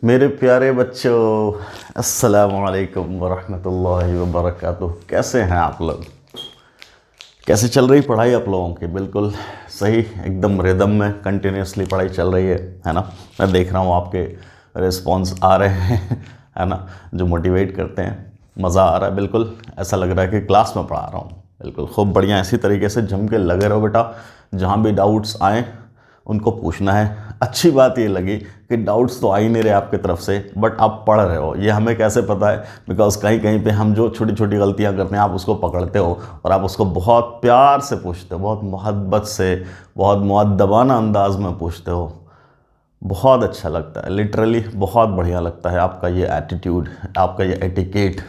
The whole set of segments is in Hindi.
मेरे प्यारे बच्चों, अस्सलामु अलैकुम वरहमतुल्लाहि वबरकातुह। कैसे हैं आप लोग? कैसे चल रही पढ़ाई आप लोगों की? बिल्कुल सही, एकदम रिदम में कंटिन्यूसली पढ़ाई चल रही है ना? मैं देख रहा हूँ आपके रिस्पॉन्स आ रहे हैं है ना, जो मोटिवेट करते हैं। मज़ा आ रहा है, बिल्कुल ऐसा लग रहा है कि क्लास में पढ़ा रहा हूँ। बिल्कुल खूब बढ़िया, इसी तरीके से जम के लगे रहो बेटा। जहाँ भी डाउट्स आएँ उनको पूछना है। अच्छी बात ये लगी कि डाउट्स तो आ ही नहीं रहे आपकी तरफ से, बट आप पढ़ रहे हो। ये हमें कैसे पता है? बिकॉज कहीं कहीं पे हम जो छोटी छोटी गलतियां करते हैं आप उसको पकड़ते हो और आप उसको बहुत प्यार से पूछते हो, बहुत मोहब्बत से, बहुत मुअद्दबाना अंदाज में पूछते हो। बहुत अच्छा लगता है, लिटरली बहुत बढ़िया लगता है आपका ये एटीट्यूड, आपका ये एटिकेट।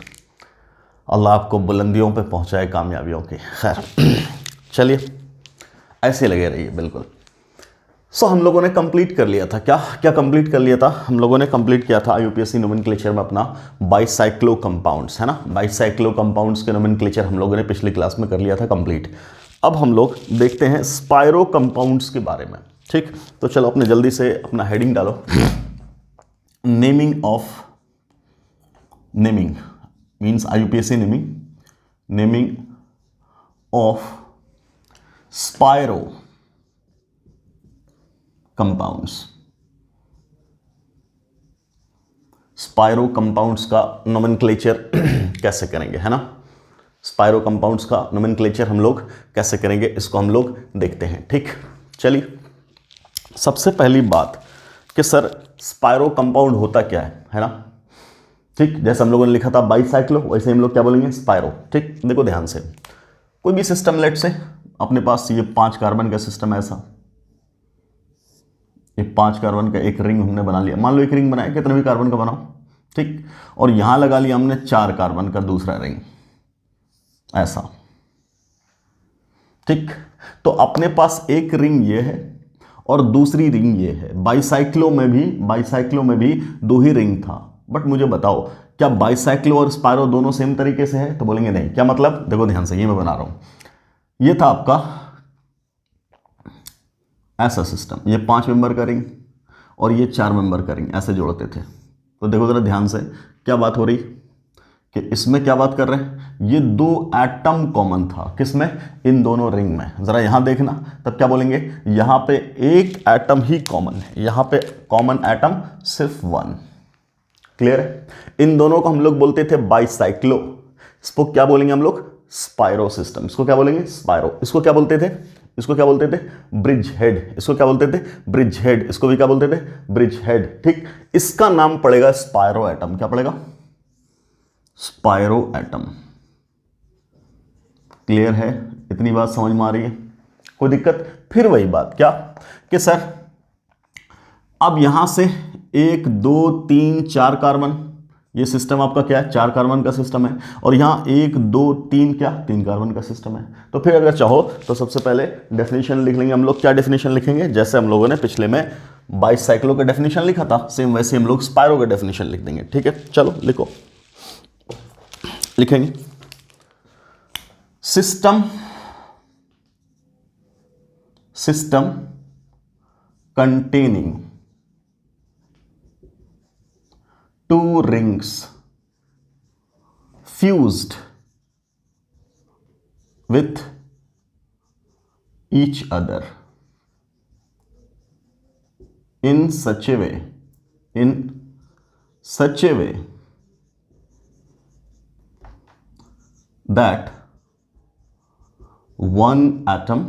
अल्लाह आपको बुलंदियों पे पहुंचाए, कामयाबियों की। खैर चलिए, ऐसे लगे रहिए बिल्कुल। हम लोगों ने कंप्लीट कर लिया था, क्या क्या कंप्लीट कर लिया था? हम लोगों ने कंप्लीट किया था IUPAC नोमेनक्लेचर में अपना बाइसाइक्लो कंपाउंड्स, है ना। बाइसाइक्लो कंपाउंड्स के नोमेनक्लेचर हम लोगों ने पिछली क्लास में कर लिया था कंप्लीट। अब हम लोग देखते हैं स्पायरो कंपाउंड्स के बारे में। ठीक, तो चलो अपने जल्दी से अपना हेडिंग डालो। Naming of, naming means IUPAC naming of spiro compounds. Spiro compounds का नोमेनक्लेचर कैसे करेंगे, है ना। स्पायरो कंपाउंड्स का नोमेनक्लेचर हम लोग कैसे करेंगे, इसको हम लोग देखते हैं। ठीक, चलिए सबसे पहली बात कि सर स्पायरो कंपाउंड होता क्या है ना। ठीक, जैसे हम लोगों ने लिखा था बाइसाइक्लो, वैसे हम लोग क्या बोलेंगे? स्पायरो। ठीक, देखो ध्यान से, कोई भी सिस्टम, लेट से अपने पास ये 5 कार्बन का सिस्टम है। ऐसा ये 5 कार्बन का एक रिंग हमने बना लिया। मान लो एक रिंग बनाया, कितने भी कार्बन का बनाओ, ठीक, और यहां लगा लिया हमने 4 कार्बन का दूसरा रिंग, ऐसा। ठीक, तो अपने पास एक रिंग ये है और दूसरी रिंग ये है। बाइसाइक्लो में भी 2 ही रिंग था। बट मुझे बताओ, क्या बाइसाइक्लो और स्पायरो दोनों सेम तरीके से है? तो बोलेंगे नहीं। क्या मतलब? देखो ध्यान से, ये मैं बना रहा हूं। ये था आपका ऐसा सिस्टम, ये 5 मेंबर का रिंग और ये 4 मेंबर का रिंग, ऐसे जोड़ते थे। तो देखो जरा ध्यान से, क्या बात हो रही कि इसमें क्या बात कर रहे हैं? ये 2 एटम कॉमन था, किसमें? इन दोनों रिंग में। जरा यहां देखना, तब क्या बोलेंगे? यहां पे एक एटम ही कॉमन है, यहां पे कॉमन एटम सिर्फ 1। क्लियर है? इन दोनों को हम लोग बोलते थे बाइसाइक्लो। इसको क्या बोलेंगे हम लोग? स्पायरो सिस्टम। इसको क्या बोलेंगे? स्पायरो। इसको क्या बोलते थे? इसको क्या बोलते थे? Bridge head. इसको क्या बोलते थे? Bridge head. इसको भी क्या बोलते थे? Bridge head. ठीक, इसका नाम पड़ेगा स्पायरो एटम। क्या पड़ेगा? स्पायरो एटम। क्लियर है? इतनी बात समझ में आ रही है? कोई दिक्कत? फिर वही बात, क्या कि सर अब यहां से 1 2 3 4 कार्बन, ये सिस्टम आपका क्या है? 4 कार्बन का सिस्टम है। और यहां 1 2 3 क्या? 3 कार्बन का सिस्टम है। तो फिर अगर चाहो तो सबसे पहले डेफिनेशन लिख लेंगे हम लोग। क्या डेफिनेशन लिखेंगे? जैसे हम लोगों ने पिछले में बाइसाइक्लो का डेफिनेशन लिखा था, सेम वैसे हम लोग स्पायरो का डेफिनेशन लिख देंगे। ठीक है, चलो लिखो। लिखेंगे system containing 2 rings fused with each other in such a way that one atom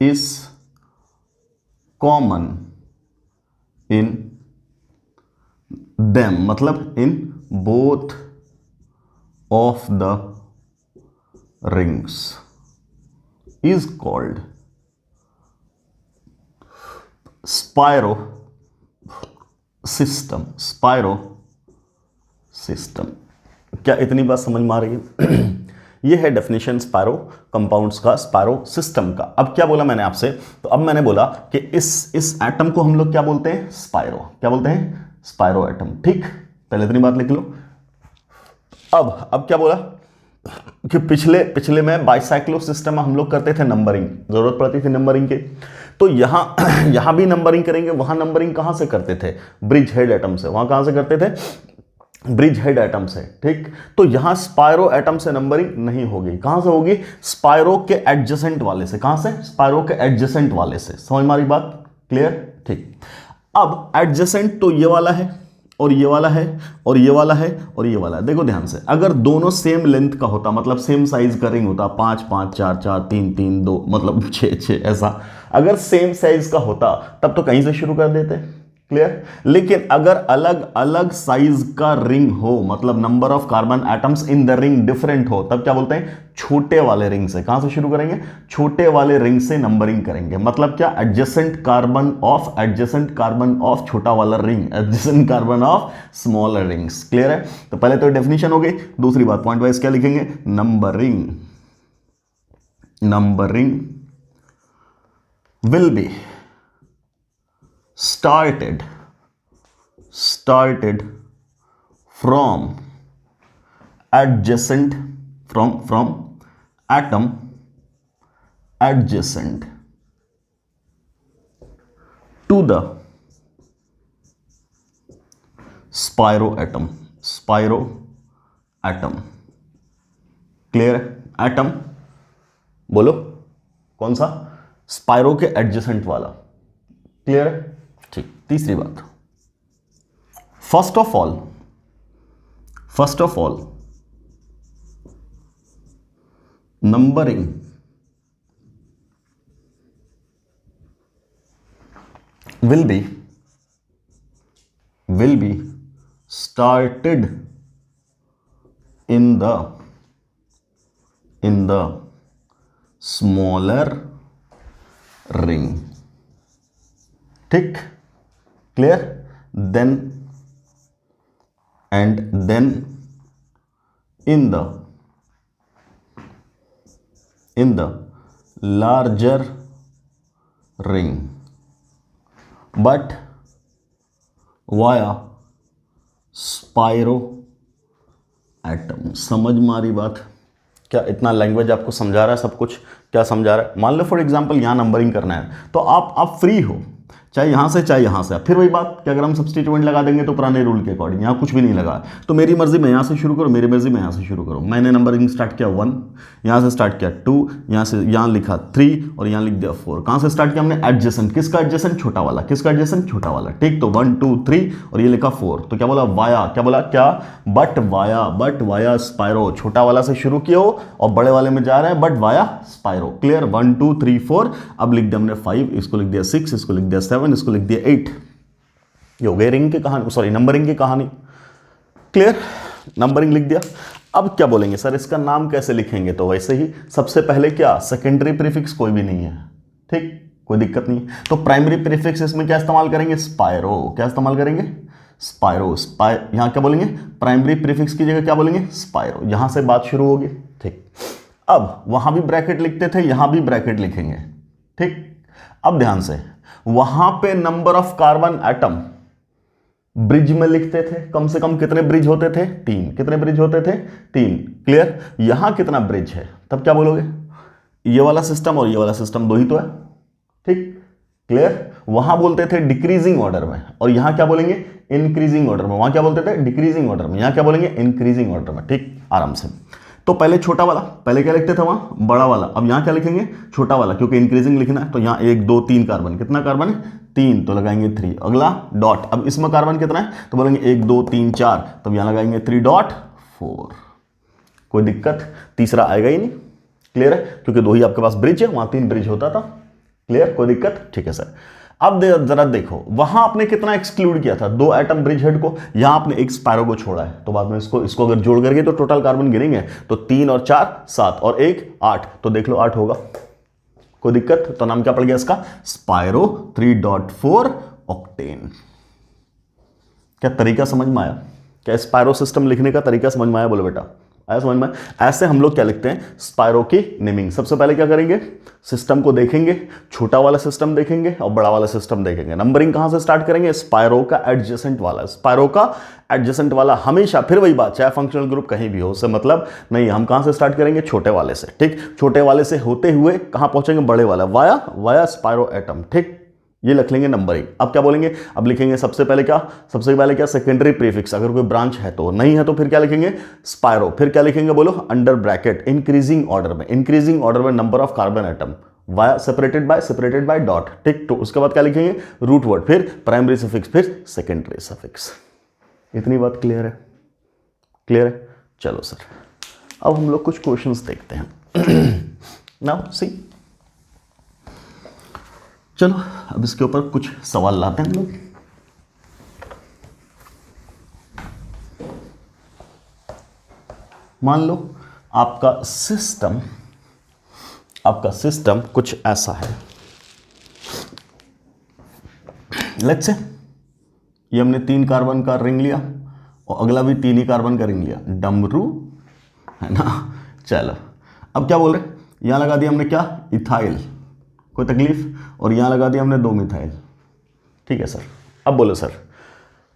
is common in them, मतलब in both of the rings is called spiro system. Spiro system. क्या इतनी बात समझ में आ रही है? ये है डेफिनेशन स्पायरो कंपाउंड्स का, स्पायरो सिस्टम का। अब क्या बोला मैंने आपसे? तो अब मैंने बोला कि इस एटम को हम लोग क्या बोलते हैं? स्पायरो। क्या बोलते हैं? स्पायरो एटम। ठीक, पहले इतनी बात लिख लो। अब क्या बोला कि पिछले में बाइसाइक्लो सिस्टम में हम लोग करते थे नंबरिंग, जरूरत पड़ती थी नंबरिंग की। तो यहां भी नंबरिंग करेंगे, वहां नंबरिंग कहां से करते थे, ब्रिज हेड एटम से, वहां कहां से करते थे, ब्रिज हेड एटम से, ठीक। तो यहां स्पायरो एटम से नंबरिंग नहीं होगी, कहां से होगी, स्पायरो के एडजेसेंट वाले से, कहां से, स्पायरो के एडजेसेंट वाले से। समझ में आ रही बात, क्लियर, ठीक। अब एडजेसेंट तो ये वाला है और ये वाला है और ये वाला है और ये वाला है। देखो ध्यान से, अगर दोनों सेम लेंथ का होता, मतलब सेम साइज का रिंग होता, 5 5 4 4 3 3 2 मतलब 6 6 ऐसा, अगर सेम साइज का होता तब तो कहीं से शुरू कर देते, क्लियर। लेकिन अगर अलग अलग साइज का रिंग हो, मतलब number of carbon atoms in the ring different हो, तब क्या बोलते हैं, छोटे वाले रिंग से। कहां से शुरू करेंगे, छोटे वाले रिंग से नंबरिंग करेंगे। मतलब क्या, एडजेसेंट कार्बन ऑफ छोटा वाला ring, adjacent carbon of smaller rings, clear है। तो पहले तो डेफिनेशन हो गई। दूसरी बात, पॉइंट वाइज क्या लिखेंगे, numbering will be started from adjacent, from atom adjacent to the spiro atom, clear है। एटम बोलो कौन सा, स्पायरो के एडजेसेंट वाला, क्लियर है, ठीक। तीसरी बात, first of all numbering will be started in the smaller ring, ठीक, clear. then in the larger ring but via spiro atom। समझ में आ रही बात, क्या इतना लैंग्वेज आपको समझा रहा है, सब कुछ क्या समझा रहा है। मान लो फॉर एग्जांपल यहां नंबरिंग करना है, तो आप फ्री हो, चाहे यहां से चाहे यहां से। फिर वही बात कि अगर हम सब्स्टिट्यूएंट लगा देंगे तो पुराने रूल के अकॉर्डिंग, यहां कुछ भी नहीं लगा, तो मेरी मर्जी में यहां से शुरू करो, मेरी मर्जी में यहां से शुरू करो। मैंने नंबरिंग स्टार्ट किया 1, यहां से स्टार्ट किया 2, यहां लिखा 3 और यहां लिख दिया 4। कहां से स्टार्ट किया हमने, एडजेसेंट, किसका एडजेसेंट, छोटा वाला, किसका एडजेसेंट, छोटा वाला, ठीक। तो 1 2 3 और ये लिखा 4, तो क्या बोला, वाया, क्या बोला, क्या, बट वाया स्पायरो, छोटा वाला से शुरू किया हो और बड़े वाले में जा रहे हैं, बट वाया स्पायरो, क्लियर। 1 2 3 4, अब लिख दिया हमने 5, इसको लिख दिया 6, इसको लिख दिया 7, इसको लिख दिया 8। ये हो गई रिंग की कहानी, सॉरी नंबरिंग की कहानी, क्लियर। नंबरिंग लिख दिया। अब क्या बोलेंगे सर, इसका नाम कैसे लिखेंगे, तो वैसे ही सबसे पहले क्या, सेकेंडरी प्रीफिक्स कोई भी नहीं है, ठीक, कोई दिक्कत नहीं। तो प्राइमरी प्रीफिक्स इसमें क्या इस्तेमाल करेंगे, स्पायरो, क्या इस्तेमाल करेंगे, स्पायरो, यहां क्या बोलेंगे, प्राइमरी प्रीफिक्स की जगह क्या बोलेंगे, स्पायरो, यहां से बात शुरू होगी, ठीक। अब वहां भी ब्रैकेट लिखते थे, यहां भी ब्रैकेट लिखेंगे, ठीक। अब ध्यान से, वहां पे number of carbon atom bridge में लिखते थे, कम से कम कितने ब्रिज होते थे, 3। कितने ब्रिज होते थे, 3, क्लियर। यहां कितना ब्रिज है, तब क्या बोलोगे, ये वाला सिस्टम और ये वाला सिस्टम 2 ही तो है, ठीक, क्लियर। वहां बोलते थे डिक्रीजिंग ऑर्डर में, और यहां क्या बोलेंगे, इंक्रीजिंग ऑर्डर में। वहां क्या बोलते थे, डिक्रीजिंग ऑर्डर में, यहां क्या बोलेंगे, इंक्रीजिंग ऑर्डर में, ठीक, आराम से। तो पहले छोटा वाला, पहले क्या लिखते थे वहां, बड़ा वाला, अब यहां क्या लिखेंगे, छोटा वाला, क्योंकि इंक्रीजिंग लिखना है। तो यहां 1 2 3 कार्बन, कितना कार्बन है, 3, तो लगाएंगे 3। अगला डॉट, अब इसमें कार्बन कितना है, तो बोलेंगे 1 2 3 4, तब यहां लगाएंगे 3.4। कोई दिक्कत, तीसरा आएगा ही नहीं, क्लियर है, क्योंकि 2 ही आपके पास ब्रिज है, वहां 3 ब्रिज होता था, क्लियर, कोई दिक्कत, ठीक है सर। अब जरा देखो, वहां आपने कितना एक्सक्लूड किया था, 2 एटम ब्रिज हेड को, यहां आपने एक स्पायरो को छोड़ा है, तो बाद में इसको अगर जोड़ करके तो टोटल कार्बन गिनेंगे, तो 3 और 4 7 और 1 8, तो देख लो 8 होगा, कोई दिक्कत। तो नाम क्या पड़ गया इसका, स्पायरो 3.4 ऑक्टेन। क्या तरीका समझ में आया, क्या स्पायरो सिस्टम लिखने का तरीका समझ में आया, बोलो बेटा, आया समझ में? ऐसे हम लोग क्या लिखते हैं स्पायरो की नेमिंग। सबसे पहले क्या करेंगे, सिस्टम को देखेंगे, छोटा वाला सिस्टम देखेंगे और बड़ा वाला सिस्टम देखेंगे। नंबरिंग कहां से स्टार्ट करेंगे, स्पायरो का एडजेसेंट वाला। स्पायरो का एडजेसेंट वाला हमेशा, फिर वही बात, चाहे फंक्शनल ग्रुप कहीं भी हो, उससे मतलब नहीं। हम कहां से स्टार्ट करेंगे, छोटे वाले से। ठीक, छोटे वाले से होते हुए कहां पहुंचेंगे, बड़े वाला, वाया स्पायरो एटम। ठीक, ये लिख लेंगे नंबरिंग। अब क्या बोलेंगे, अब लिखेंगे सबसे पहले क्या सेकेंडरी प्रीफिक्स। अगर कोई ब्रांच है तो, नहीं है तो फिर क्या लिखेंगे स्पायरो। फिर क्या लिखेंगे बोलो, अंडर ब्रैकेट इंक्रीजिंग ऑर्डर में, इंक्रीजिंग ऑर्डर में number of carbon atom, via separated by dot. ठीक, तो उसके बाद क्या लिखेंगे रूट वर्ड, फिर प्राइमरी सफिक्स, फिर सेकेंडरी सफिक्स। इतनी बात क्लियर है? क्लियर है? चलो सर, अब हम लोग कुछ क्वेश्चंस देखते हैं। नाउ सी, चलो अब इसके ऊपर कुछ सवाल लाते हैं हम लोग। मान लो आपका सिस्टम कुछ ऐसा है। लेट्स से ये हमने 3 कार्बन का रिंग लिया और अगला भी 3 ही कार्बन का रिंग लिया, डमरू, है ना। चलो अब क्या बोल रहे, यहां लगा दिया हमने क्या, इथाइल, कोई तकलीफ, और यहां लगा दिया हमने 2 मिथाइल। ठीक है सर। अब बोलो सर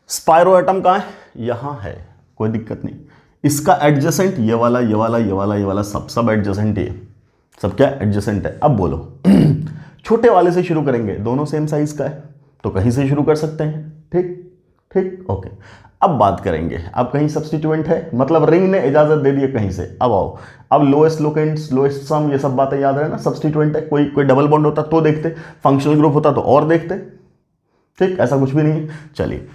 स्पायरो एटम कहां है, यहां है, कोई दिक्कत नहीं। इसका एडजेसेंट ये वाला सब एडजेसेंट है, सब क्या एडजेसेंट है। अब बोलो छोटे वाले से शुरू करेंगे, दोनों सेम साइज का है तो कहीं से शुरू कर सकते हैं। ठीक ओके। अब बात करेंगे, अब कहीं सब्स्टिट्यूएंट है, मतलब रिंग ने इजाजत दे दी है कहीं से। अब आओ, अब लोएस्ट लोकेंट्स, लोएस्ट सम, ये सब बातें याद रहे ना। सब्स्टिट्यूएंट है, कोई डबल बॉन्ड होता तो देखते, फंक्शनल ग्रुप होता तो और देखते। ठीक, ऐसा कुछ भी नहीं है। चलिए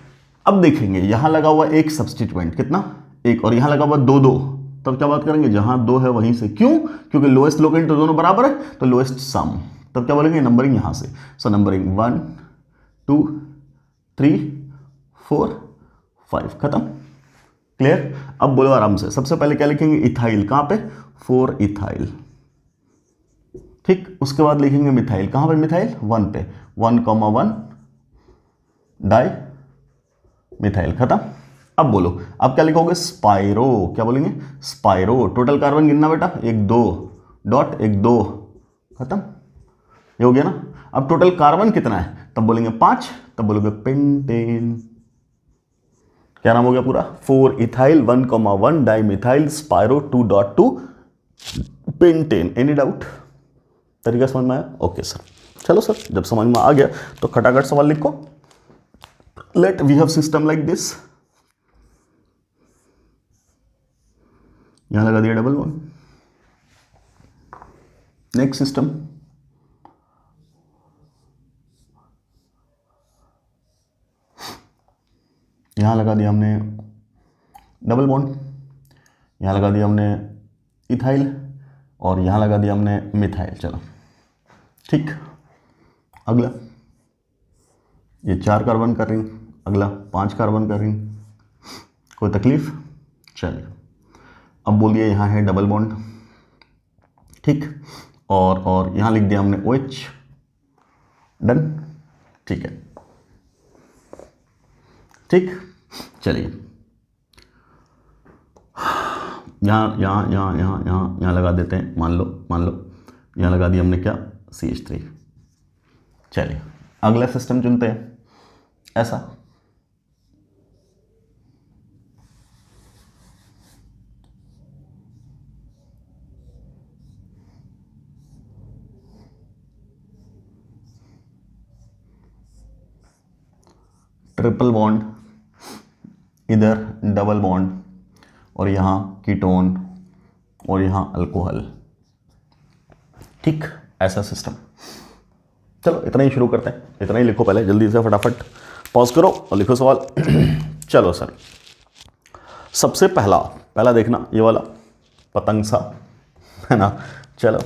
अब देखेंगे, यहां लगा हुआ एक सब्स्टिट्यूएंट, कितना, एक, और यहां लगा हुआ 2, तब क्या बात करेंगे, जहां 2 है वहीं से। क्यों, क्योंकि लोएस्ट लोकेंट तो दोनों बराबर है, तो लोएस्ट सम, तब क्या बोलेंगे नंबरिंग यहां से। सो नंबरिंग 1 2 3 4 5, खत्म। क्लियर? अब बोलो आराम से, सबसे पहले क्या लिखेंगे, इथाइल, कहां पे, 4 इथाइल। ठीक, उसके बाद लिखेंगे मिथाइल, कहां पे मिथाइल, 1 पे, 1,1 डाई मिथाइल, खत्म। अब बोलो, अब क्या लिखोगे, स्पायरो, क्या बोलेंगे स्पायरो। टोटल कार्बन गिनना बेटा, 1 2 डॉट 1 2, खत्म। ये हो गया ना। अब टोटल कार्बन कितना है, तब बोलेंगे 5, तब बोलोगे पेंटेन। क्या नाम हो गया पूरा, 4 ethyl 1,1 di methyl spiro 2.2 pentane. Any doubt? तरीका समझ में आया? Okay sir. चलो सर, जब समझ में आ गया तो खटाखट सवाल लिखो। Let we have system like this, यहां लगा दिया डबल बॉन्ड। नेक्स्ट सिस्टम, यहां लगा दिया हमने डबल बॉन्ड, यहां लगा दिया हमने इथाइल, और यहां लगा दिया हमने मिथाइल। चलो ठीक, अगला ये 4 कार्बन का रिंग, अगला 5 कार्बन का रिंग, कोई तकलीफ? चलिए अब बोलिए यहां है डबल बॉन्ड, ठीक, और यहां लिख दिया हमने OH, डन। ठीक है, ठीक। चलिए यहां लगा देते हैं, मान लो यहां लगा दिया हमने क्या, CH3। चलिए अगला सिस्टम चुनते हैं, ऐसा। ट्रिपल बॉन्ड, इधर डबल बॉन्ड, और यहाँ कीटोन, और यहाँ अल्कोहल। ठीक, ऐसा सिस्टम। चलो इतना ही शुरू करते हैं, इतना ही लिखो पहले, जल्दी से फटाफट पॉज करो और लिखो सवाल। चलो सर, सबसे पहला देखना ये वाला पतंग सा, है ना। चलो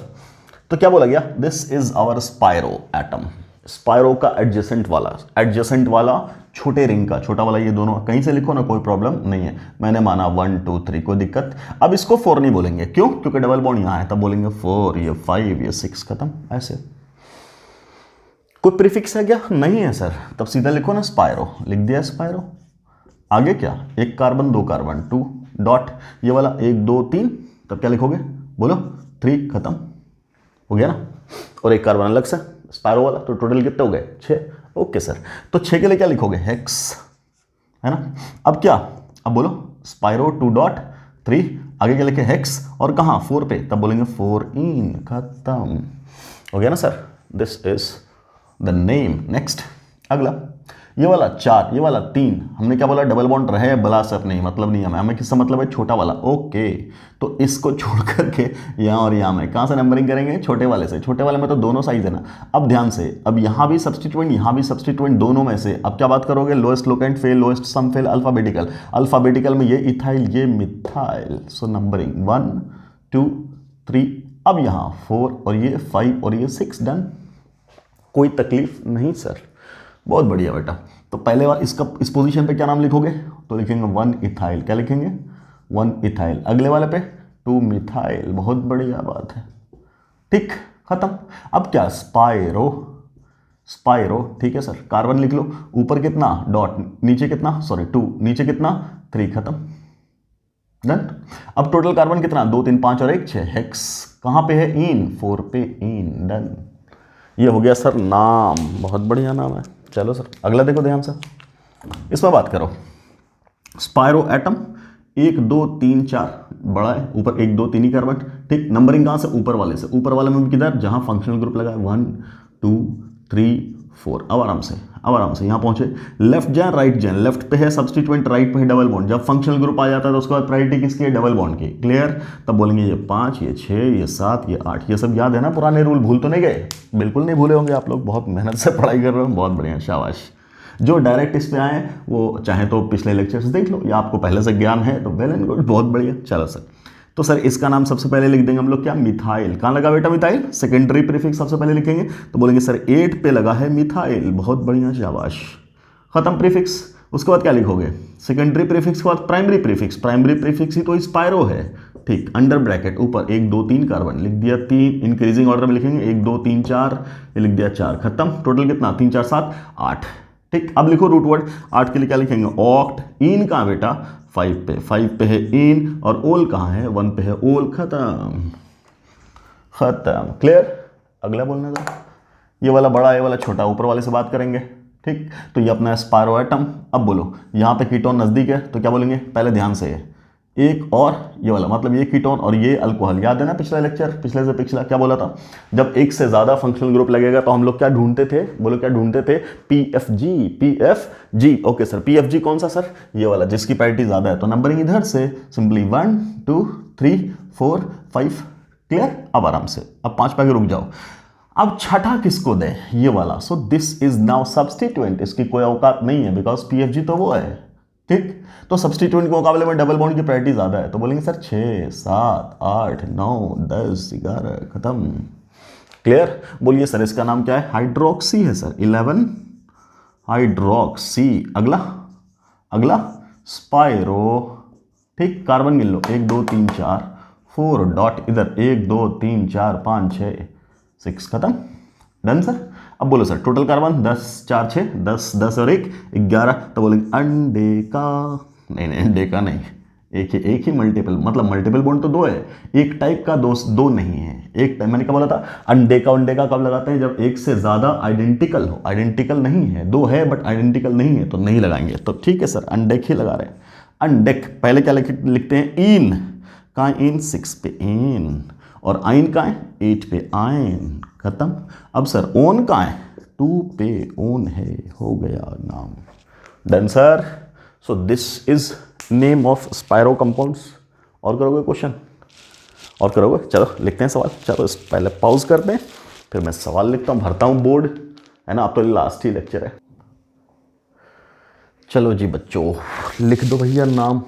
तो क्या बोला गया, दिस इज आवर स्पायरो एटम। स्पायरो का एडजेसेंट वाला छोटे रिंग का, छोटा वाला, ये दोनों कहीं से लिखो ना, कोई प्रॉब्लम नहीं है। मैंने माना 1 2 3, कोई दिक्कत। अब इसको 4 नहीं बोलेंगे, क्यों, क्योंकि डबल बॉन्ड यहां है, तब बोलेंगे 4, ये 5, ये 6, खत्म। ऐसे कोई प्रीफिक्स है क्या, नहीं है सर, तब सीधा लिखो ना स्पायरो, लिख दिया स्पायरो। आगे क्या, 1 कार्बन 2 कार्बन 2, डॉट ये वाला 1 2 3, तब क्या लिखोगे बोलो 3, खत्म हो गया ना। और एक कार्बन अलग से स्पायरो वाला, तो टोटल कितने हो गए 6। ओके सर, तो 6 के लिए क्या लिखोगे हेक्स, है ना। अब क्या, अब बोलो स्पायरो 2 डॉट 3, आगे क्या लिखे हेक्स, और कहाँ 4 पे, तब बोलेंगे 4 इन, खत्म हो गया ना sir. This is the name. Next अगला, ये वाला 4, ये वाला 3, हमने क्या बोला डबल बॉन्ड रहे बला सर नहीं, मतलब नहीं हमें किससे मतलब है छोटा वाला। ओके, तो इसको छोड़ करके यहाँ और यहाँ में कहाँ से नंबरिंग करेंगे, छोटे वाले से। छोटे वाले में तो दोनों साइज है ना। अब ध्यान से, अब यहाँ भी सब्सटीट्यूएंट यहाँ भी सब्सटीट्यूएंट, दोनों में से अब क्या बात करोगे, लोएस्ट लोकेंट फेल, लोएस्ट सम फेल, अल्फाबेटिकल। अल्फाबेटिकल में ये इथाइल ये मिथाइल, सो नंबरिंग 1 2 3, अब यहाँ 4 और ये 5 और ये 6, डन। कोई तकलीफ नहीं सर, बहुत बढ़िया बेटा। तो पहले बार इसका इस पोजीशन पे क्या नाम लिखोगे, तो लिखेंगे 1 इथाइल, क्या लिखेंगे 1 इथाइल। अगले वाले पे 2 मिथाइल, बहुत बढ़िया बात है, ठीक खत्म। अब क्या स्पायरो, स्पायरो, ठीक है सर। कार्बन लिख लो, ऊपर कितना डॉट, नीचे कितना सॉरी 2, नीचे कितना 3, खत्म डन। अब टोटल कार्बन कितना 2 3 5 और 1 6, हेक्स कहाँ पे है इन, 4 पे इन, डन। ये हो गया सर नाम, बहुत बढ़िया नाम है। चलो सर अगला देखो ध्यान से, इसमें बात करो स्पायरो एटम 1 2 3 4 बड़ा है, ऊपर 1 2 3 ही कार्बन, ठीक। नंबरिंग कहाँ से, ऊपर वाले से। ऊपर वाले में भी किधर, जहाँ फंक्शनल ग्रुप लगा है 1 2 3 4। अब आराम से, अब आराम से यहाँ पहुंचे, लेफ्ट जाए राइट जाए, लेफ्ट पे है सब्सटीट्यूएंट, राइट पे है डबल बॉन्ड। जब फंक्शनल ग्रुप आ जाता है तो उसके बाद प्रायोरिटी किसकी है, डबल बॉन्ड की, क्लियर। तब बोलेंगे ये 5 ये 6 ये 7 ये 8, ये सब याद है ना, पुराने रूल भूल तो नहीं गए, बिल्कुल नहीं भूले होंगे आप लोग, बहुत मेहनत से पढ़ाई कर रहे हो, बहुत बढ़िया, शाबाश। जो डायरेक्ट इस पे आए हैं वो चाहे तो पिछले लेक्चर्स देख लो, या आपको पहले से ज्ञान है तो वेल एंड गुड, बहुत बढ़िया। चलो सर, तो सर इसका नाम सबसे पहले लिख देंगे हम लोग क्या, मिथाइल। कहाँ लगा बेटा मिथाइल, सेकेंडरी प्रीफिक्स सबसे पहले लिखेंगे, तो बोलेंगे सर 8 पे लगा है मिथाइल, बहुत बढ़िया, शाबाश, खत्म प्रीफिक्स। उसके बाद क्या लिखोगे, सेकेंडरी प्रीफिक्स के बाद प्राइमरी प्रीफिक्स, प्राइमरी प्रीफिक्स ही तो स्पायरो है, ठीक। अंडर ब्रैकेट ऊपर 1 2 3 कार्बन लिख दिया, 3 इंक्रीजिंग ऑर्डर में लिखेंगे, 1 2 3 4, ये लिख दिया 4, खत्म। टोटल कितना 3 4 7 8, ठीक। अब लिखो रूट वर्ड, 8 के लिए क्या लिखेंगे ऑक्ट। इन कहाँ बेटा 5 पे, 5 पे है इन, और ओल कहाँ है 1 पे है ओल, खत्म खत्म, क्लियर। अगला बोलना था, ये वाला बड़ा ये वाला छोटा, ऊपर वाले से बात करेंगे, ठीक। तो ये अपना स्पायरो एटम। अब बोलो यहाँ पे कीटोन नजदीक है तो क्या बोलेंगे, पहले ध्यान से एक और ये वाला, मतलब ये कीटोन और ये अल्कोहल, याद है ना पिछला लेक्चर, पिछले से पिछला क्या बोला था, जब एक से ज्यादा फंक्शनल ग्रुप लगेगा तो हम लोग क्या ढूंढते थे, बोलो क्या ढूंढते थे, PFG, PFG. Okay sir, PFG कौन सा सर, ये वाला जिसकी पैरिटी ज्यादा है, तो नंबरिंग इधर से सिंपली 1 2 3 4 5, क्लियर। अब आराम से, अब 5 पे आगे रुक जाओ। अब छठा किसको दे, ये वाला, सो दिस इज नाउ सब्सटीट्यूएंट, इसकी कोई औकात नहीं है बिकॉज पीएफजी तो वो है, ठीक। तो सब्सटीट्यूएंट के मुकाबले में डबल बॉन्ड की प्रायोरिटी ज्यादा है, तो बोलेंगे सर 6 7 8 9 10 11, खत्म, क्लियर। बोलिए सर इसका नाम क्या है, हाइड्रोक्सी है सर, 11 हाइड्रोक्सी। अगला, अगला स्पायरो, ठीक। कार्बन गिन लो 1 2 3 4 4 डॉट इधर 1 2 3 4 5 6 6, खत्म, डन सर। अब बोलो सर टोटल कार्बन 10 4 6 10 10 और 1 11, तो बोलेंगे अंडे का, नहीं अंडे का नहीं, एक ही मल्टीपल, मतलब मल्टीपल बॉन्ड तो 2 है, एक टाइप का दो नहीं है, एक टाइप। मैंने क्या बोला था, अंडे का कब लगाते हैं, जब एक से ज्यादा आइडेंटिकल हो, आइडेंटिकल नहीं है, 2 है बट आइडेंटिकल नहीं है तो नहीं लगाएंगे, तो ठीक है सर अंडेक ही लगा रहे हैं, अंडेक। पहले क्या लिखते हैं, इन कहाँ, इन 6 पे इन, और आइन कहाँ है 8 पे आइन, खत्म। अब सर ओन कहाँ है, 2 पे ओन है, हो गया नाम, done sir. So this is name of spiro compounds. और करोगे क्वेश्चन, और करोगे, चलो लिखते हैं सवाल। चलो इस पहले पॉज करते हैं, फिर मैं सवाल लिखता हूँ, भरता हूँ बोर्ड, है ना, अब तो लास्ट ही लेक्चर है। चलो जी बच्चों लिख दो भैया नाम।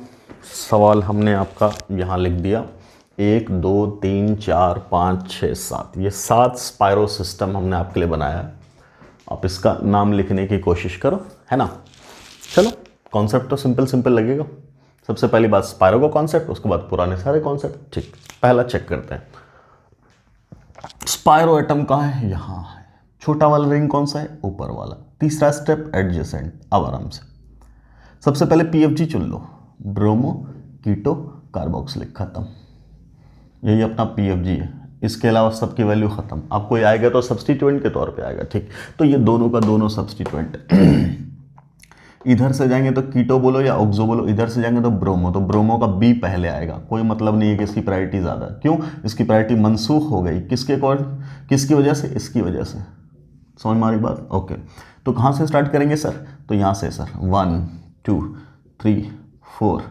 सवाल हमने आपका यहाँ लिख दिया, 1 2 3 4 5 6 7, ये 7 स्पायरो सिस्टम हमने आपके लिए बनाया है। आप इसका नाम लिखने की कोशिश करो, है ना। चलो कॉन्सेप्ट तो सिंपल लगेगा। सबसे पहली बात स्पायरो का कॉन्सेप्ट, उसके बाद पुराने सारे कॉन्सेप्ट, ठीक। पहला चेक करते हैं, स्पायरो एटम कहाँ है, यहाँ है। छोटा वाला रिंग कौन सा है, ऊपर वाला। तीसरा स्टेप एडजेसेंट। अब आराम से सबसे पहले पीएफजी चुन लो, ब्रोमो कीटो कार्बोक्सिलिक, खत्म। यही अपना PFG है, इसके अलावा सबकी वैल्यू खत्म। अब कोई आएगा तो सब्स्टिट्यूएंट के तौर पे आएगा, ठीक। तो ये दोनों का दोनों सब्स्टिट्यूएंट। इधर से जाएंगे तो कीटो बोलो या ऑक्सो बोलो, इधर से जाएंगे तो ब्रोमो, तो ब्रोमो का B पहले आएगा। कोई मतलब नहीं है कि इसकी प्रायोरिटी ज़्यादा, क्यों? इसकी प्रायोरिटी मनसूख हो गई, किसके अकॉर्डिंग, किसकी वजह से? इसकी वजह से। समझ में आ रही बात? ओके, तो कहाँ से स्टार्ट करेंगे सर? तो यहाँ से सर, 1 2 3 4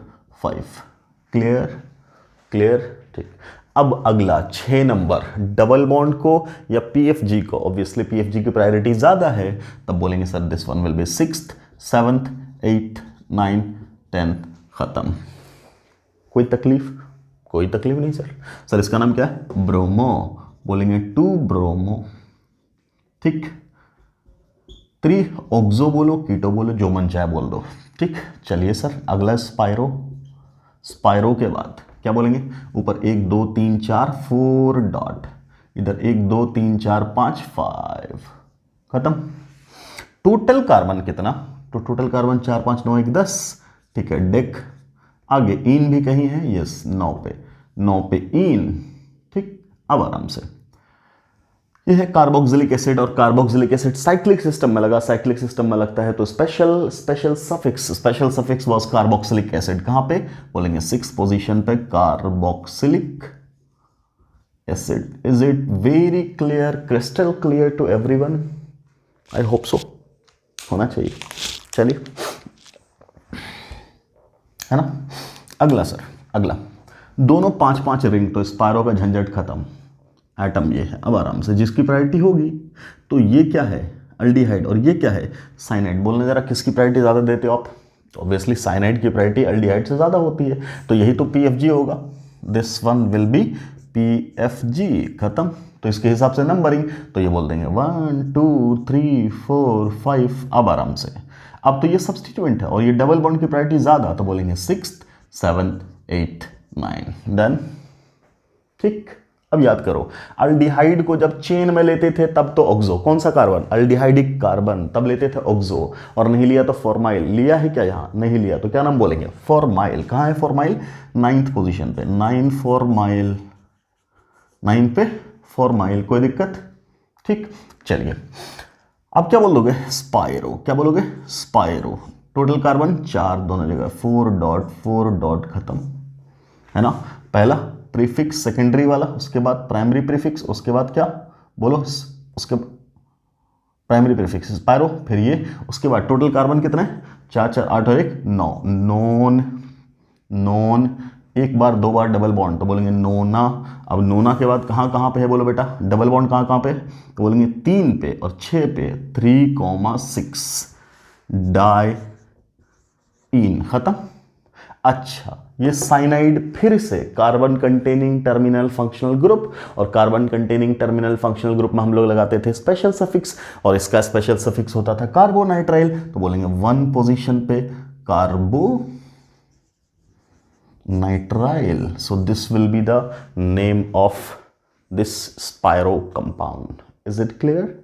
5। क्लियर? क्लियर, ठीक। अब अगला 6 नंबर, डबल बॉन्ड को या PFG को। ऑब्वियसली PFG की प्रायोरिटी ज़्यादा है, तब बोलेंगे sir this one will be 6th 7th 8th 9th 10th, ख़त्म। कोई तकलीफ? कोई तकलीफ नहीं सर। सर इसका नाम क्या है? ब्रोमो, बोलेंगे 2 ब्रोमो, ठीक। 3 ऑक्सो बोलो, कीटो बोलो, जो मन चाहे बोल दो, ठीक। चलिए सर अगला स्पायरो। स्पायरो के बाद क्या बोलेंगे? ऊपर 1 2 3 4 4 डॉट, इधर 1 2 3 4 5 5, खत्म। टोटल कार्बन कितना? तो टोटल कार्बन 4 5 9 1 10, ठीक है। डेक आगे इन भी कहीं है, यस, 9 पे इन, ठीक। अब आराम से, यह है कार्बोक्सिलिक एसिड, और कार्बोक्सिलिक एसिड साइक्लिक सिस्टम में लगा। साइक्लिक सिस्टम में लगता है तो special suffix was carboxylic acid. कहां पे? बोलेंगे 6th पोजीशन पे carboxylic acid. Is it very clear, crystal clear to everyone? I hope so, होना चाहिए। चलिए, है ना। अगला सर, अगला दोनों 5 5 रिंग, तो स्पायरो का झंझट खत्म। एटम ये है। अब आराम से, जिसकी प्रायोरिटी होगी, तो ये क्या है? अल्डिहाइड, और ये क्या है? साइनाइड। बोलने जरा किसकी प्रायोरिटी ज़्यादा देते हो आप? ऑब्वियसली साइनाइड की प्रायोरिटी अल्डिहाइड से ज़्यादा होती है, तो यही तो PFG होगा। This one will be PFG, खत्म। तो इसके हिसाब से नंबरिंग, तो ये बोल देंगे 1 2 3 4 5। अब आराम से, अब तो ये सब्स्टिट्यूएंट है और ये डबल बॉन्ड की प्रायोरिटी ज़्यादा, तो बोलेंगे 6th 7th 8th 9, डन, ठीक। अब याद करो, अल्डिहाइड को जब चेन में लेते थे तब तो ऑक्सो, कौन सा कार्बन? अल्डिहाइडिक कार्बन, तब लेते थे ऑक्सो, और नहीं लिया तो फॉर्माइल। लिया है क्या? यहाँ नहीं लिया, तो क्या नाम बोलेंगे? फॉर्माइल। कहाँ है फॉर्माइल? 9th पोजीशन पे, 9 फॉर्माइल, 9 पे फॉर्माइल। कोई दिक्कत? ठीक। चलिए, अब क्या बोल दोगे? स्पायरो। क्या बोलोगे? स्पायरो। टोटल कार्बन 4 दोनों जगह, 4 डॉट, खत्म, है ना। पहला प्रीफिक्स सेकेंडरी वाला, उसके बाद प्राइमरी प्रीफिक्स, उसके बाद क्या बोलो? उसके प्राइमरी प्रीफिक्स स्पायरो, फिर ये, उसके बाद टोटल कार्बन कितना है? 4 4 8 और 1 9। नॉन, एक बार 2 बार डबल बॉन्ड, तो बोलेंगे नोना। अब नोना के बाद कहाँ कहाँ पे है बोलो बेटा? डबल बॉन्ड कहाँ कहाँ पे? तो बोलेंगे 3 पे और 6 पे, 3,6 डाई इन, खत्म। अच्छा, ये साइनाइड फिर से carbon containing terminal functional group, और carbon containing terminal functional group में हम लोग लगाते थे स्पेशल सफिक्स, और इसका स्पेशल सफिक्स होता था कार्बोनाइट्राइल, तो बोलेंगे 1 पोजीशन पे carbonitrile. So this will be the name of this spiro compound. Is it clear?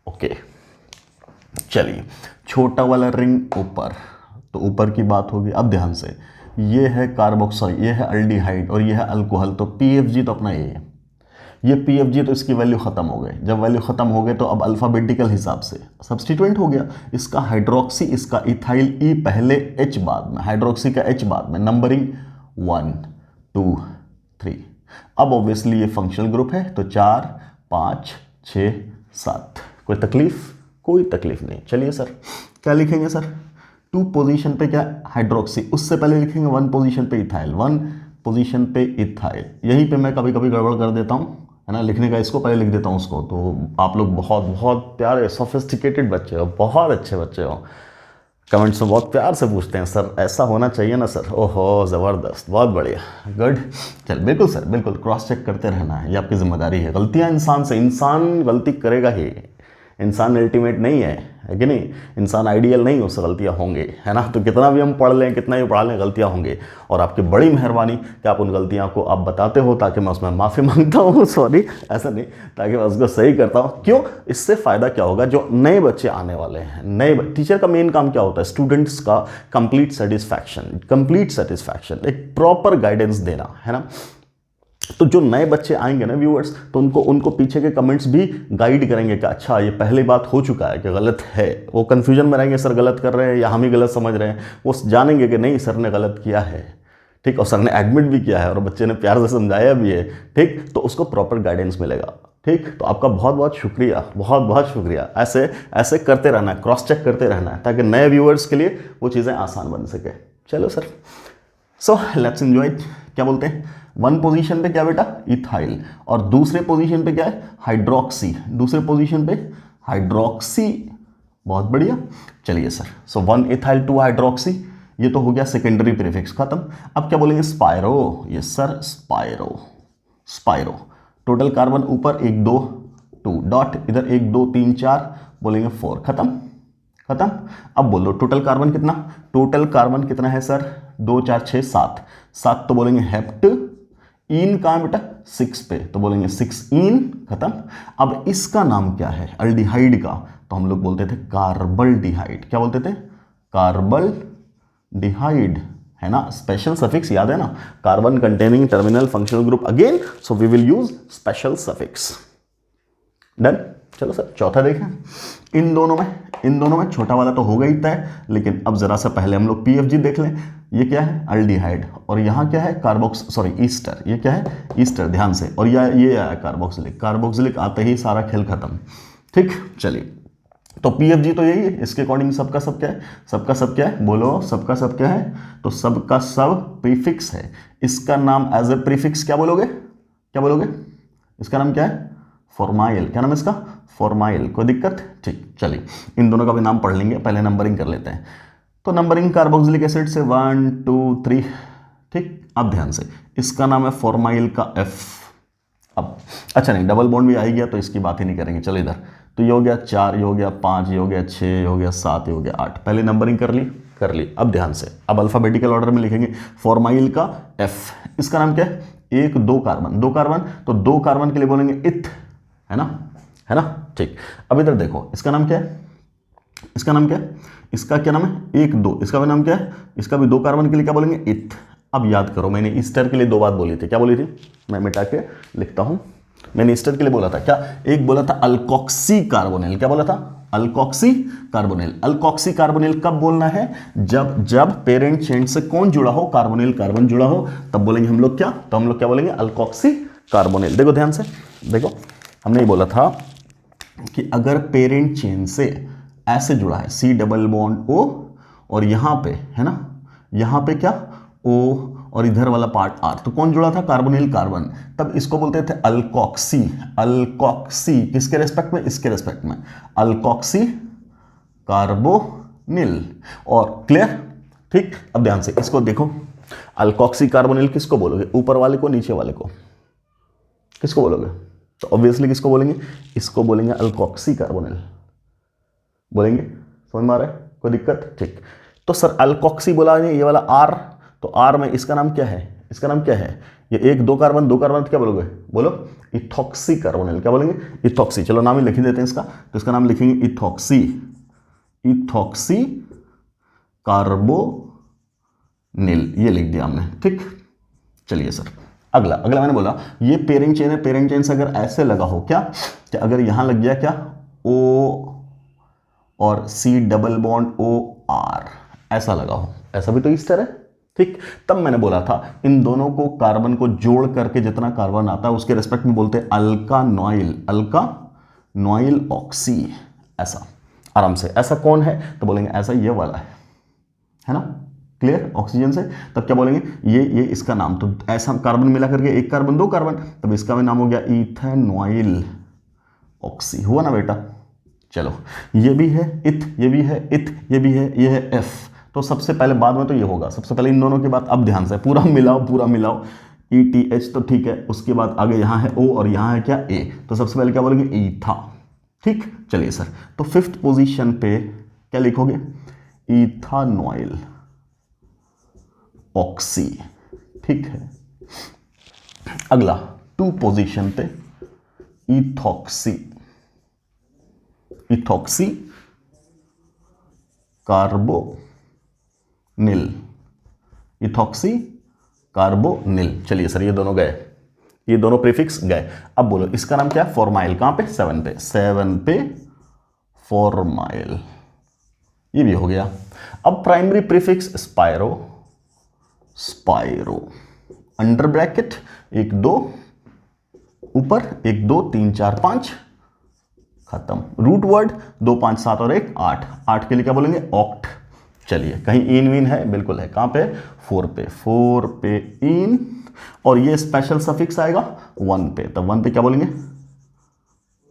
Okay, चलिए, छोटा वाला रिंग ऊपर, तो ऊपर की बात होगी। अब ध्यान से, ये है कार्बोक्सिल, ये है अल्डिहाइड और ये है अल्कोहल, तो PFG तो अपना ये है। ये PFG तो इसकी वैल्यू खत्म हो गई। जब वैल्यू खत्म हो गई तो अब अल्फाबेटिकल हिसाब से सब्स्टिट्यूएंट हो गया। इसका हाइड्रोक्सी, इसका इथाइल, E पहले H बाद में, हाइड्रोक्सी का H बाद में, नंबरिंग 1 2 3। अब ऑब्वियसली ये फंक्शनल ग्रुप है, तो 4 5 6 7। कोई तकलीफ? कोई तकलीफ नहीं। चलिए सर, क्या लिखेंगे सर? 2 पोजीशन पे क्या? हाइड्रोक्सी। उससे पहले लिखेंगे 1 पोजीशन पे इथाइल, 1 पोजीशन पे इथाइल। यहीं पे मैं कभी कभी गड़बड़ कर देता हूँ, है ना, लिखने का इसको पहले लिख देता हूँ उसको। तो आप लोग बहुत बहुत प्यारे सोफिस्टिकेटेड बच्चे हो, बहुत अच्छे बच्चे हो। कमेंट्स में बहुत प्यार से पूछते हैं सर ऐसा होना चाहिए ना सर। ओहो, ज़बरदस्त, बहुत बढ़िया, गुड। चल, बिल्कुल सर, बिल्कुल क्रॉस चेक करते रहना है, ये आपकी जिम्मेदारी है। गलतियाँ इंसान से, इंसान गलती करेगा ही, इंसान अल्टीमेट नहीं है कि नहीं, इंसान आइडियल नहीं, उससे गलतियाँ होंगी, है ना। तो कितना भी हम पढ़ लें, कितना भी पढ़ा लें, गलतियाँ होंगी। और आपकी बड़ी मेहरबानी कि आप उन गलतियों को आप बताते हो ताकि मैं उसमें माफ़ी मांगता हूँ, सॉरी ऐसा नहीं, ताकि मैं उसको सही करता हूँ। क्यों? इससे फ़ायदा क्या होगा, जो नए बच्चे आने वाले हैं, नए टीचर का मेन काम क्या होता है, स्टूडेंट्स का कंप्लीट सेटिस्फैक्शन, एक प्रॉपर गाइडेंस देना, है ना। तो जो नए बच्चे आएंगे ना व्यूअर्स, तो उनको पीछे के कमेंट्स भी गाइड करेंगे कि अच्छा ये पहले बात हो चुका है कि गलत है। वो कन्फ्यूजन में रहेंगे, सर गलत कर रहे हैं या हम ही गलत समझ रहे हैं। वो जानेंगे कि नहीं, सर ने गलत किया है, ठीक, और सर ने एडमिट भी किया है और बच्चे ने प्यार से समझाया भी है, ठीक, तो उसको प्रॉपर गाइडेंस मिलेगा, ठीक। तो आपका बहुत बहुत शुक्रिया, बहुत बहुत शुक्रिया। ऐसे करते रहना है, क्रॉस चेक करते रहना है, ताकि नए व्यूअर्स के लिए वो चीज़ें आसान बन सके। चलो सर, सो लेट्स एंजॉय। क्या बोलते हैं, वन पोजीशन पे क्या बेटा, इथाइल, और दूसरे पोजीशन पे क्या है, हाइड्रोक्सी, दूसरे पोजीशन पे हाइड्रोक्सी। बहुत बढ़िया। चलिए सर, सो 1 इथाइल 2 हाइड्रोक्सी, ये तो हो गया सेकेंडरी प्रीफिक्स खत्म। अब क्या बोलेंगे, स्पायरो, ये सर स्पायरो, टोटल कार्बन ऊपर 1 2 2 डॉट, इधर 1 2 3 4, बोलेंगे 4, खत्म। अब बोलो टोटल कार्बन कितना, टोटल कार्बन कितना है सर, 2 4 6 7, 7 तो बोलेंगे हेप्ट, इन कहाँ बेटा 6 पे, तो बोलेंगे 6 इन, खत्म। अब इसका नाम क्या है, अल्डिहाइड का, तो हम लोग बोलते थे कार्बल डिहाइड। क्या बोलते थे, कार्बल डिहाइड, है ना। स्पेशल सफिक्स याद है ना, carbon containing terminal functional group again, so we will use special suffix. Done. चलो सर, चौथा देखें। इन दोनों में छोटा वाला तो होगा ही तय, लेकिन अब जरा सा पहले हम लोग PFG देख लें। ये क्या है, अल्डिहाइड, और यहाँ क्या है, ईस्टर। ये क्या है, ईस्टर, ध्यान से। और ये आया कार्बोक्सिलिक आते ही सारा खेल खत्म, ठीक। चलिए, तो PFG तो यही है, इसके अकॉर्डिंग सबका सब क्या है, सबका सब क्या है, बोलो सबका सब क्या है, तो सबका सब प्रीफिक्स है। इसका नाम एज ए प्रीफिक्स क्या बोलोगे, इसका नाम क्या है, फॉर्माइल। क्या नाम है इसका, फॉर्माइल। कोई दिक्कत, ठीक। चलिए, इन दोनों का भी नाम पढ़ लेंगे, पहले नंबरिंग कर लेते हैं। तो नंबरिंग कार्बोक्सिलिक एसिड से 1 2 3, ठीक। अब ध्यान से, इसका नाम है फॉर्माइल का F। अब अच्छा नहीं, डबल बॉन्ड भी आ ही गया तो इसकी बात ही नहीं करेंगे। चलो इधर, तो ये हो गया 4, ये हो गया 5, ये हो गया 6, ये हो गया 7, ये हो गया 8। पहले नंबरिंग कर ली। अब ध्यान से, अब अल्फाबेटिकल ऑर्डर में लिखेंगे फॉर्माइल का F। इसका नाम क्या है, 1 2 कार्बन, तो 2 कार्बन के लिए बोलेंगे इथ, है ना, ठीक। अब इधर देखो, इसका नाम क्या है, इसका क्या नाम है, 1 2, इसका भी नाम क्या है, इसका भी 2 कार्बन के लिए क्या बोलेंगे, इथ। अब याद करो, मैंने ईस्टर के लिए 2 बात बोली थी। क्या बोली थी, मैं मिटा के लिखता हूं। मैंने ईस्टर के लिए बोला था क्या, एक बोला था अल्कोक्सी कार्बोनिल। क्या बोला था, अल्कोक्सी कार्बोनिल कब बोलना है, जब पेरेंट चेन से कौन जुड़ा हो, कार्बन जुड़ा हो, तब बोलेंगे हम लोग क्या, तो हम लोग क्या बोलेंगे, अल्कोक्सी कार्बोनिल। देखो ध्यान से, देखो हमने ये बोला था कि अगर पेरेंट चेन से ऐसे जुड़ा है, C डबल बॉन्ड O, और यहां पे है ना, यहां पे क्या O, और इधर वाला पार्ट R, तो कौन जुड़ा था, कार्बोनिल कार्बन, तब इसको बोलते थे अल्कोक्सी। किसके रेस्पेक्ट में, इसके रेस्पेक्ट में, अल्कोक्सी कार्बोनिल। और क्लियर, ठीक। अब ध्यान से इसको देखो, अल्कोक्सी कार्बोनिल किसको बोलोगे, ऊपर वाले को, नीचे वाले को, किसको बोलोगे, तो ऑब्वियसली किसको बोलेंगे, इसको बोलेंगे अल्कोक्सी कार्बोनिल बोलेंगे। समझ में आ रहा है, कोई दिक्कत, ठीक। तो सर अल्कोक्सी बोला ये वाला R, तो R में इसका नाम क्या है, ये 1 2 कार्बन, तो क्या बोलोगे, बोलो इथॉक्सी कार्बोनिल। क्या बोलेंगे, इथॉक्सी। चलो नाम ही लिख देते हैं इसका, तो इसका नाम लिखेंगे इथॉक्सी कार्बोनिल, ये लिख दिया हमने, ठीक। चलिए सर, अगला मैंने बोला ये पेरेंट चेन है, पेरेंट चेन से अगर ऐसे लगा हो, क्या कि अगर यहां लग गया क्या O और C डबल बॉन्ड OR, ऐसा लगा हो, ऐसा भी तो ईस्टर है, ठीक। तब मैंने बोला था इन दोनों को, कार्बन को जोड़ करके जितना कार्बन आता है उसके रेस्पेक्ट में बोलते हैं अल्कानॉइल ऑक्सी। ऐसा आराम से, ऐसा कौन है, तो बोलेंगे ऐसा ये वाला है ना, क्लियर, ऑक्सीजन से। तब क्या बोलेंगे, ये इसका नाम, तो ऐसा कार्बन मिला करके 1 कार्बन 2 कार्बन, तब इसका भी नाम हो गया इथेनॉइल ऑक्सी। हुआ ना बेटा। चलो, ये भी है इथ, ये भी है इथ, ये भी है, ये है F। तो सबसे पहले, बाद में तो ये होगा, सबसे पहले इन दोनों के बाद। अब ध्यान से पूरा मिलाओ, ETH तो ठीक है, उसके बाद आगे यहाँ है O और यहाँ है क्या A, तो सबसे पहले क्या बोलेंगे, ईथा, ठीक, चलिए सर, तो 5th पोजीशन पे क्या लिखोगे? इथानॉइल ऑक्सी, ठीक है। अगला 2 पोजीशन पे ethoxy, ethoxy carbonyl, ethoxy carbonyl. चलिए सर, ये दोनों गए, ये दोनों प्रीफिक्स गए। अब बोलो इसका नाम क्या है? फॉर्माइल। कहां पे? 7 पे, 7 पे फॉर्माइल, ये भी हो गया। अब प्राइमरी प्रीफिक्स स्पायरो, स्पायरो अंडर ब्रैकेट 1 2 ऊपर 1 2 3 4 5 खत्म। रूट वर्ड 2 5 7 और 1 8, 8 के लिए क्या बोलेंगे? ऑक्ट। चलिए, कहीं इन वीन है? बिल्कुल है। कहां पे? 4 पे, 4 पे इन, और ये स्पेशल सफिक्स आएगा 1 पे, तब 1 पे क्या बोलेंगे?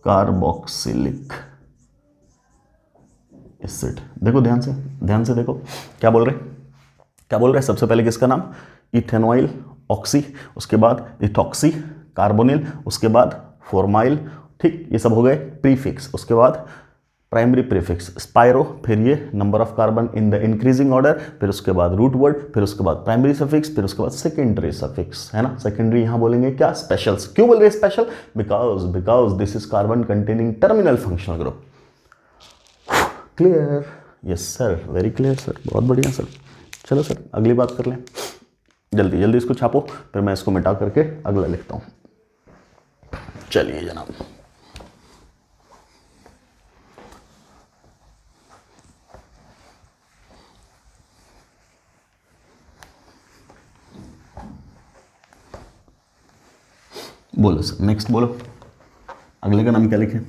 Carboxylic acid. देखो ध्यान से, ध्यान से देखो क्या बोल रहे, क्या बोल रहे हैं? सबसे पहले किसका नाम? इथेनॉइल ऑक्सी, उसके बाद इथॉक्सी कार्बोनिल, उसके बाद फॉर्माइल, ठीक, ये सब हो गए प्रीफिक्स। उसके बाद प्राइमरी प्रीफिक्स स्पायरो, फिर ये number of carbon in the increasing order, फिर उसके बाद रूट वर्ड, फिर उसके बाद प्राइमरी सफिक्स, फिर उसके बाद सेकेंडरी सफिक्स, है ना। सेकेंडरी यहां बोलेंगे क्या? स्पेशल्स। क्यों बोल रहे हैं special? Because this is carbon containing terminal functional group. Clear? Yes sir, very clear sir, बहुत बढ़िया सर। चलो सर, अगली बात कर लें। जल्दी जल्दी इसको छापो, फिर मैं इसको मिटा करके अगला लिखता हूं। चलिए जनाब, बोलो सर, नेक्स्ट बोलो, अगले का नाम क्या लिखें?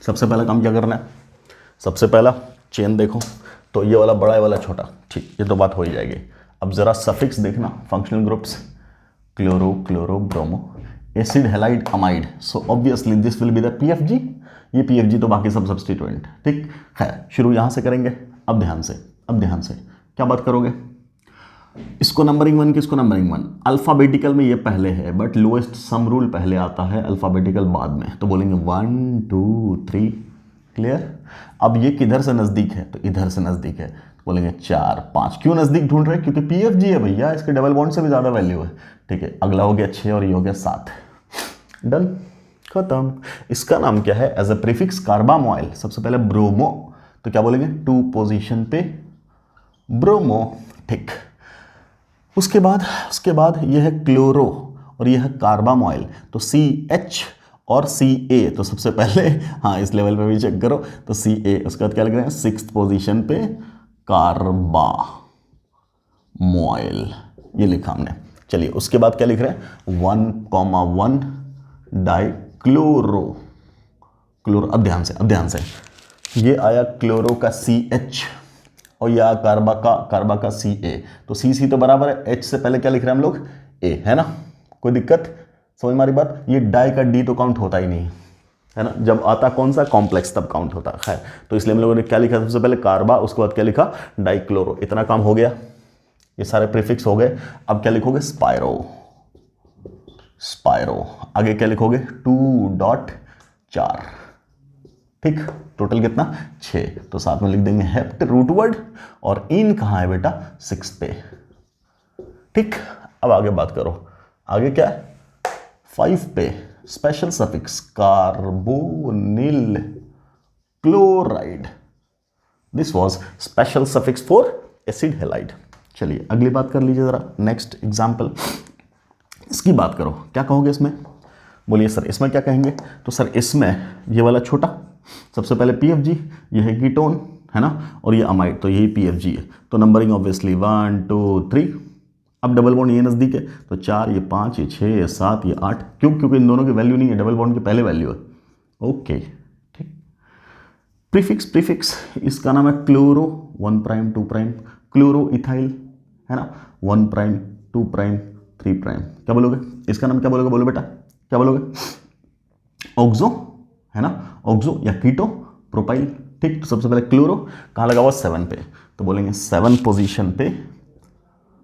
सबसे पहला काम क्या करना है? सबसे पहला चेन देखो, तो ये वाला बड़ा, ये वाला छोटा, ठीक, ये तो बात हो ही जाएगी। अब जरा सफिक्स देखना, functional groups chloro, chloro, bromo, acid, halide, amide, so obviously this will be the PFG. ये पीएफजी तो बाकी सब सब्स्टिट्यूएंट, ठीक है। शुरू यहां से करेंगे। अब ध्यान से, अब ध्यान से क्या बात करोगे? इसको नंबरिंग 1, किसको नंबरिंग 1? अल्फाबेटिकल में ये पहले है, बट लोएस्ट सम रूल पहले आता है, अल्फाबेटिकल बाद में, तो बोलेंगे 1 2 3। क्लियर? अब ये किधर से नजदीक है? तो इधर से नजदीक है, तो बोलेंगे 4 5। क्यों नजदीक ढूंढ रहे हैं? क्योंकि पीएफजी है भैया, इसके डबल बॉन्ड से भी ज्यादा वैल्यू है, ठीक है। अगला हो गया 6 और ये हो गया 7, डन, खत्म। इसका नाम क्या है? As a prefix carbamoyl. सबसे पहले ब्रोमो, तो क्या बोलेंगे? 2 पोजीशन पे ब्रोमो, ठीक। उसके बाद ये है क्लोरो और ये है कार्बामोइल, तो CH और CA। तो सबसे पहले हाँ, इस लेवल पे भी चेक करो, तो CA। उसके बाद क्या लिख रहे हैं? 6th पोजीशन पे कार्बामोइल, ये लिखा हमने। चलिए, उसके बाद क्या लिख रहे हैं? 1,1 डाइक्लोरो, क्लोरो। अब ध्यान से, अब ध्यान से, ये आया क्लोरो का CH और यह कार्बा का CA, तो C तो बराबर है H से पहले क्या लिख रहे हैं हम लोग? A, है ना। कोई दिक्कत? समझ मारी बात? ये डाई का D तो काउंट होता ही नहीं है ना, जब आता कौन सा कॉम्प्लेक्स तब काउंट होता है। खैर, तो इसलिए हम लोगों ने क्या लिखा? सबसे पहले कार्बा, उसके बाद क्या लिखा? डाइक्लोरो। इतना काम हो गया, ये सारे प्रीफिक्स हो गए। अब क्या लिखोगे? स्पायरो, स्पायरो। आगे क्या लिखोगे? 2.4, ठीक। टोटल कितना? 6, तो साथ में लिख देंगे हेप्ट रूट वर्ड, और इन कहां है बेटा? 6 पे, ठीक। अब आगे बात करो, आगे क्या है? 5 पे special suffix carbonyl chloride, this was special suffix for acid halide. चलिए अगली बात कर लीजिए जरा, नेक्स्ट एग्जाम्पल, इसकी बात करो। क्या कहोगे इसमें? बोलिए सर, इसमें क्या कहेंगे? तो सर इसमें ये वाला छोटा, सबसे पहले पीएफजी, ये है कीटोन, है ना, और ये अमाइड, तो यही पीएफजी है। तो नंबरिंग ऑब्वियसली 1 2 3। अब डबल बॉन्ड ये नज़दीक है, तो 4, ये 5, ये 6, ये 7, ये 8। क्यों? क्योंकि इन दोनों की वैल्यू नहीं है, डबल बॉन्ड की पहले वैल्यू है। ओके, ठीक। प्रीफिक्स, प्रीफिक्स इसका नाम है chloro 1 prime 2 prime, chloro ethyl, है ना, 1 प्राइम 2 प्राइम 3 प्राइम। क्या बोलोगे? इसका नाम क्या बोलोगे? बोलो बेटा, क्या बोलोगे? ऑक्सो, है ना, ऑक्सो या कीटो प्रोपाइल, ठीक। तो सबसे पहले क्लोरो कहाँ लगा हुआ? 7 पे, तो बोलेंगे 7 पोजीशन पे,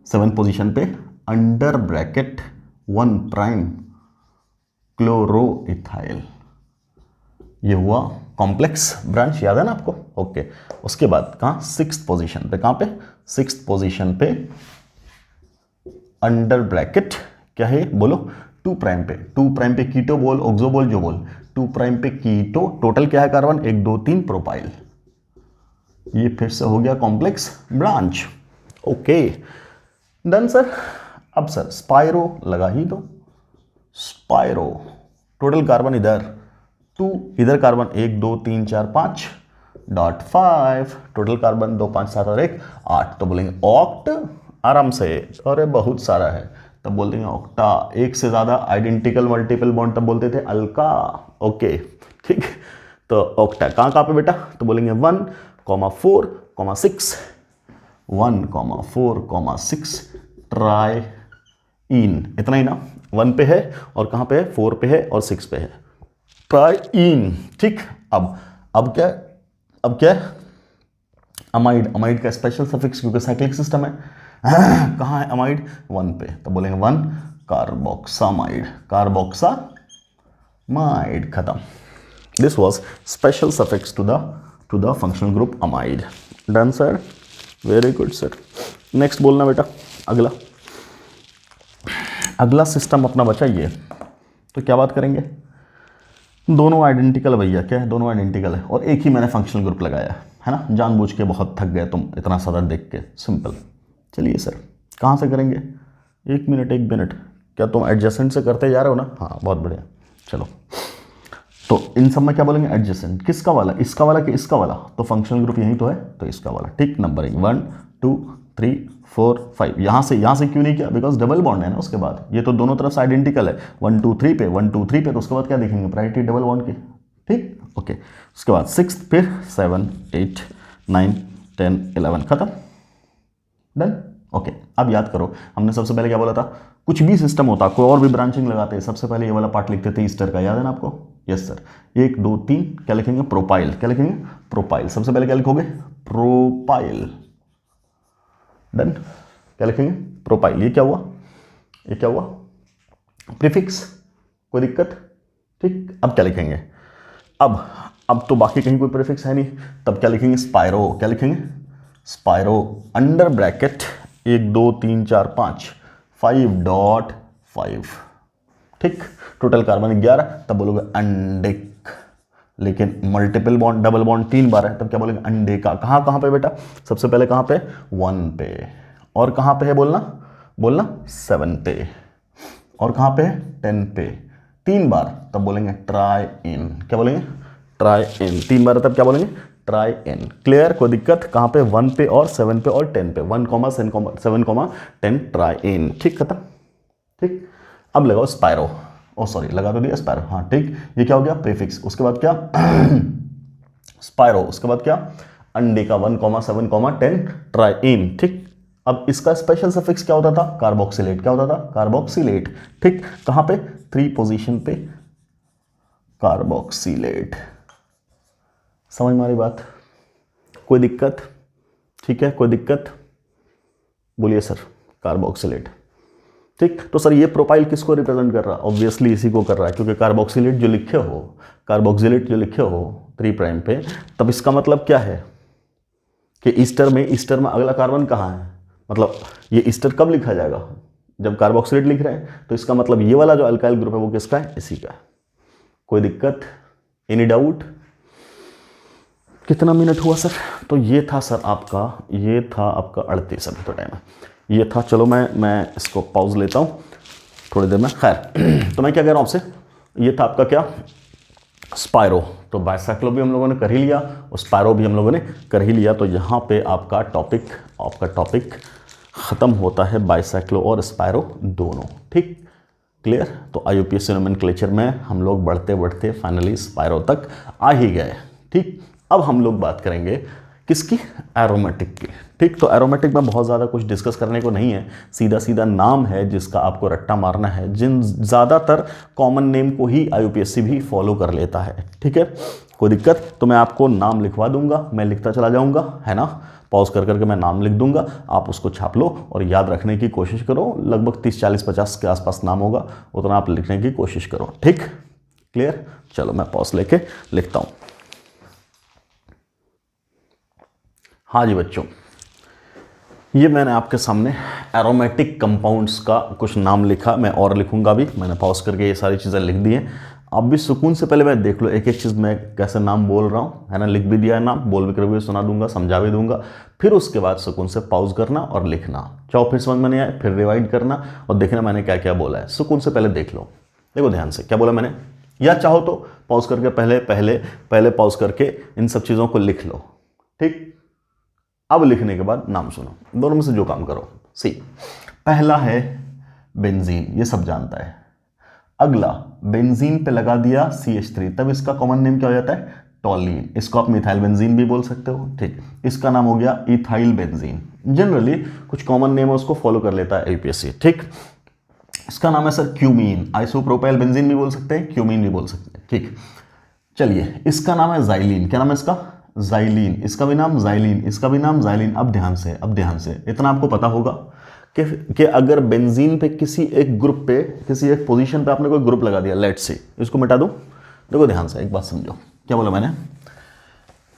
7 पोजीशन पे under bracket 1 prime chloro ethyl, ये हुआ कॉम्प्लेक्स ब्रांच याद है ना आपको? ओके। उसके बाद कहाँ? 6th पोजीशन पे। कहाँ पे? 6th पोजीशन पे अंडर ब्रैकेट क्या है बोलो? 2 प्राइम पे। 2 प्राइम पे कीटो बोल, ऑक्सो बोल, जो बोल। 2 प्राइम पे कीटो, टोटल क्या है कार्बन? 1 2 3 प्रोपाइल। ये फिर से हो गया complex branch. Okay done sir. अब सर स्पाइरो लगा ही दो। स्पाइरो टोटल कार्बन इधर 2, इधर कार्बन 1 2 3 4 5 डॉट 5, टोटल कार्बन 2 5 7 और 1 8। तो बोलेंगे ऑक्ट आराम से। अरे बहुत सारा है तब बोल देंगे ऑक्टा। एक से ज्यादा आइडेंटिकल मल्टीपल बॉन्ड तब बोलते थे अल्का। ओके ठीक। तो ऑक्टा कहाँ कहाँ पे बेटा? तो बोलेंगे 1 4 6, 1 4 6 ट्राई इन। इतना ही ना? 1 पे है और कहाँ पे है? 4 पे है और 6 पे है। Triene. ठीक। अब क्या है? अमाइड। अमाइड का स्पेशल सफिक्स क्योंकि साइक्लिक सिस्टम है। कहाँ है अमाइड? 1 पे। तो बोलेंगे 1 कार्बोक्सामाइड। कार्बोक्सामाइड खत्म। This was special suffix to the functional group amide. Done sir, very good sir. Next बोलना बेटा। अगला सिस्टम अपना बचा ये। तो क्या बात करेंगे? दोनों आइडेंटिकल भैया। क्या है? दोनों आइडेंटिकल है और एक ही मैंने फंक्शनल ग्रुप लगाया है ना? जानबूझ के, बहुत थक गए तुम इतना सारा देख के। सिंपल। चलिए सर कहाँ से करेंगे? 1 मिनट। क्या तुम एडजेसेंट से करते जा रहे हो ना? हाँ बहुत बढ़िया। चलो तो इन सब में क्या बोलेंगे? एडजेसेंट। किसका वाला? इसका वाला कि इसका वाला? तो फंक्शनल ग्रुप यही तो है, तो इसका वाला। ठीक। नंबरिंग 1 2 3 4 5। यहाँ से क्यों नहीं किया? बिकॉज डबल बॉन्ड है ना उसके बाद। ये तो दोनों तरफ से आइडेंटिकल है। 1 2 3 पे, 1 2 3 पे, तो उसके बाद क्या देखेंगे? प्रायोरिटी डबल बॉन्ड की। ठीक। ओके। उसके बाद 6 फिर 7 8 9 10 11 खत्म। डन। ओके। अब याद करो हमने सबसे पहले क्या बोला था? कुछ भी सिस्टम होता, कोई और भी ब्रांचिंग लगाते हैं, सबसे पहले ये वाला पार्ट लिखते थे ईस्टर का। याद है ना आपको? Yes sir. 1 2 3 क्या लिखेंगे? प्रोपाइल। क्या लिखेंगे? प्रोपाइल। सबसे पहले क्या लिखोगे? प्रोपाइल। डन। क्या लिखेंगे? प्रोपाइल। ये क्या हुआ? प्रीफिक्स। कोई दिक्कत? ठीक। अब क्या लिखेंगे? अब तो बाकी कहीं कोई प्रीफिक्स है नहीं, तब क्या लिखेंगे? स्पाइरो। क्या लिखेंगे? Spiro under bracket 1 2 3 4 5 5.5। ठीक। Total carbon 11। तब बोलोगे अंडिक। लेकिन मल्टीपल बॉन्ड, डबल बॉन्ड 3 बार है, तब क्या बोलेंगे? अंडे का। कहाँ पे बेटा? सबसे पहले कहाँ पे? 1 पे। और कहाँ पे है बोलना 7 पे। और कहाँ पे है? 10 पे। 3 बार, तब बोलेंगे ट्राई इन। क्या बोलेंगे? Try in. 3 बार तब क्या बोलेंगे? Try in. क्लियर? कोई दिक्कत? कहाँ पे? 1 पे और 7 पे और 10 पे। 1 7 10 ट्राई इन। ठीक। खत्म। ठीक। अब लगाओ स्पाइरो। ओ सॉरी, लगा तो दिया स्पाइरो। हाँ ठीक। ये क्या हो गया? प्रीफिक्स। उसके बाद क्या? स्पाइरो। उसके बाद क्या? अंडे का 1 7 10 ट्राई इन। ठीक। अब इसका स्पेशल सफिक्स क्या होता था? कार्बोक्सिलेट। क्या होता था? कार्बोक्सिलेट। ठीक। कहां पे? 3 पोजीशन पे कार्बोक्सिलेट। समझ में आ रही बात? कोई दिक्कत? ठीक है, कोई दिक्कत? बोलिए सर। कार्बोक्सिलेट। ठीक। तो सर ये प्रोपाइल किसको रिप्रेजेंट कर रहा है? ऑब्वियसली इसी को कर रहा है, क्योंकि कार्बोक्सिलेट जो लिखे हो, कार्बोक्सिलेट जो लिखे हो 3 प्राइम पे, तब इसका मतलब क्या है कि ईस्टर में अगला कार्बन कहाँ है? मतलब ये ईस्टर कब लिखा जाएगा? जब कार्बोक्सिलेट लिख रहे हैं, तो इसका मतलब ये वाला जो अल्काइल ग्रुप है वो किसका है? इसी का है। कोई दिक्कत? Any doubt? कितना मिनट हुआ सर? तो ये था आपका 38। अभी तो टाइम है, ये था। चलो मैं इसको पॉज लेता हूँ थोड़ी देर में। खैर, तो मैं क्या कह रहा हूँ आपसे, ये था आपका क्या? स्पाइरो। तो बाइसाइक्लो भी हम लोगों ने कर ही लिया और स्पाइरो भी हम लोगों ने कर ही लिया। तो यहाँ पे आपका टॉपिक ख़त्म होता है, बाइसाइक्लो और स्पाइरो दोनों। ठीक। क्लियर? तो IUPAC नोमेनक्लेचर में हम लोग बढ़ते बढ़ते फाइनली स्पाइरो तक आ ही गए। ठीक। अब हम लोग बात करेंगे किसकी? एरोमेटिक की। ठीक। तो एरोमेटिक में बहुत ज़्यादा कुछ डिस्कस करने को नहीं है, सीधा नाम है जिसका आपको रट्टा मारना है। ज़्यादातर कॉमन नेम को ही IUPAC भी फॉलो कर लेता है। ठीक है, कोई दिक्कत? तो मैं आपको नाम लिखवा दूंगा, मैं लिखता चला जाऊंगा, है ना? पॉज कर करके मैं नाम लिख दूंगा, आप उसको छाप लो और याद रखने की कोशिश करो। लगभग 30 40 50 के आसपास नाम होगा, उतना आप लिखने की कोशिश करो। ठीक। क्लियर? चलो मैं पॉज लेके लिखता हूँ। हाँ जी बच्चों, ये मैंने आपके सामने एरोमेटिक कंपाउंड्स का कुछ नाम लिखा, मैं और लिखूंगा भी, मैंने पॉज करके ये सारी चीज़ें लिख दी हैं। आप भी सुकून से पहले मैं देख लो एक एक चीज़ मैं कैसे नाम बोल रहा हूँ, है ना, लिख भी दिया है नाम, बोल भी कर भी सुना दूंगा, समझा भी दूंगा, फिर उसके बाद सुकून से पॉज करना और लिखना। चाहो फिर समझ में नहीं आए फिर रिवाइड करना और देखना मैंने क्या क्या बोला है। सुकून से पहले देख लो, देखो ध्यान से क्या बोला मैंने, या चाहो तो पॉज करके पहले पॉज करके इन सब चीज़ों को लिख लो, ठीक। अब लिखने के बाद नाम सुनो, दोनों में से जो काम करो। सी, पहला है बेंजीन, ये सब जानता है। अगला बेंजीन पे लगा दिया CH3, तब इसका कॉमन नेम क्या हो जाता है, टॉलीन। इसको आप मिथाइल बेंजीन भी बोल सकते हो, ठीक। इसका नाम हो गया इथाइल बेंजीन। जनरली कुछ कॉमन नेम है उसको फॉलो कर लेता है यूपीएससी, ठीक। इसका नाम है सर क्यूमीन, आइसोप्रोपाइल बेंजीन भी बोल सकते हैं, क्यूमीन भी बोल सकते हैं, ठीक। चलिए, इसका नाम है जाइलीन। क्या नाम है इसका, जाइलीन। इसका भी नाम जाइलीन, इसका भी नाम जाइलीन। अब ध्यान से इतना आपको पता होगा कि अगर बेंजीन पे किसी एक ग्रुप पे, किसी एक पोजीशन पे आपने कोई ग्रुप लगा दिया, लेट्स से इसको मिटा दूं। देखो ध्यान से एक बात समझो, क्या बोला मैंने,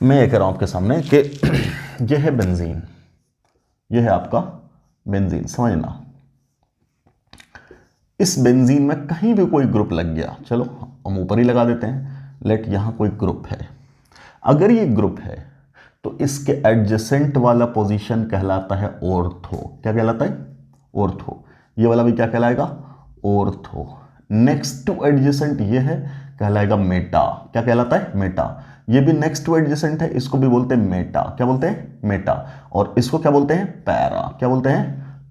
मैं ये कह रहा हूं आपके सामने कि यह है बेंजीन, यह है आपका बेंजीन, समझना। इस बेंजीन में कहीं भी कोई ग्रुप लग गया, चलो हम ऊपर ही लगा देते हैं, लेट यहां कोई ग्रुप है। अगर ये ग्रुप है तो इसके एडजेसेंट वाला पोजीशन कहलाता है ऑर्थो। क्या कहलाता है, ऑर्थो। ये वाला भी क्या कहलाएगा, ऑर्थो। नेक्स्ट टू एडजेसेंट ये है, कहलाएगा मेटा। क्या कहलाता है, मेटा। ये भी नेक्स्ट टू एडजेसेंट है, इसको भी बोलते हैं मेटा। क्या बोलते हैं, मेटा। और इसको क्या बोलते हैं, पैरा। क्या बोलते हैं,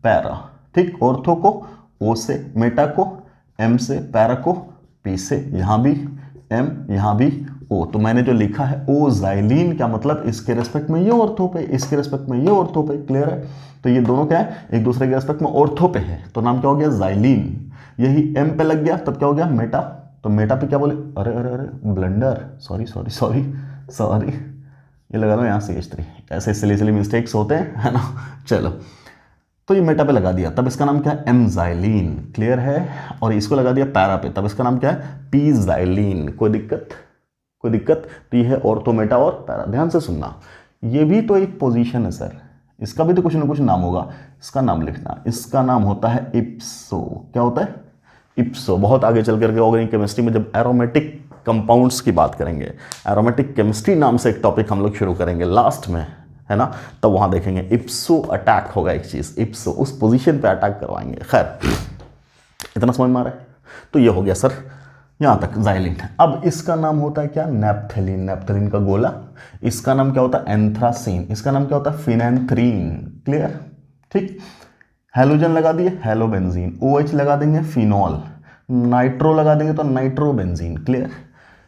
पैरा, ठीक। ऑर्थो को ओ से, मेटा को एम से, पैरा को पी से, यहां भी एम यहां भी ओ। तो मैंने जो लिखा है ओ जाइलीन, क्या मतलब, इसके रेस्पेक्ट में ये ऑर्थो पे, इसके रेस्पेक्ट में ये ऑर्थो पे। क्लियर है, तो ये दोनों क्या है, एक दूसरे के रेस्पेक्ट में ऑर्थो पे है, तो नाम क्या हो गया, जाइलीन। यही एम पे लग गया तब क्या हो गया, मेटा। तो मेटा पे क्या बोले, अरे अरे अरे blunder, sorry sorry sorry sorry, ये लगा लो यहाँ CH3, ऐसे सिली मिस्टेक्स होते हैं, है ना। चलो, तो ये मेटा पे लगा दिया, तब इसका नाम क्या है, एमजाइलीन। क्लियर है। और इसको लगा दिया पैरा पे, तब इसका नाम क्या है, पीजाइलीन। कोई दिक्कत, कोई दिक्कत। तो ये है ऑर्थो, मेटा और पैरा। ध्यान से सुनना, ये भी तो एक पोजीशन है सर, इसका भी तो कुछ ना कुछ नाम होगा, इसका नाम लिखना। इसका नाम होता है इप्सो। क्या होता है, इप्सो। बहुत आगे चल करके ऑर्गेनिक केमिस्ट्री में जब एरोमेटिक कंपाउंड्स की बात करेंगे, एरोमेटिक केमिस्ट्री नाम से एक टॉपिक हम लोग शुरू करेंगे लास्ट में, है ना, तब वहां देखेंगे इप्सो अटैक होगा, एक चीज इप्सो, उस पोजीशन पे अटैक करवाएंगे। खैर, इतना समझ में आ रहा है। तो ये हो गया सर यहां तक जाइलीन। अब इसका नाम होता है क्या, नैप्थेलिन। नैप्थेलिन का गोला। इसका नाम क्या होता है, एंथ्रासीन। इसका नाम क्या होता है, फिनेंथ्रीन। क्लियर, ठीक। हेलोजन लगा दिए, हेलोबेंजीन। OH लगा देंगे, फिनॉल। नाइट्रो लगा देंगे तो नाइट्रोबेंजीन। क्लियर।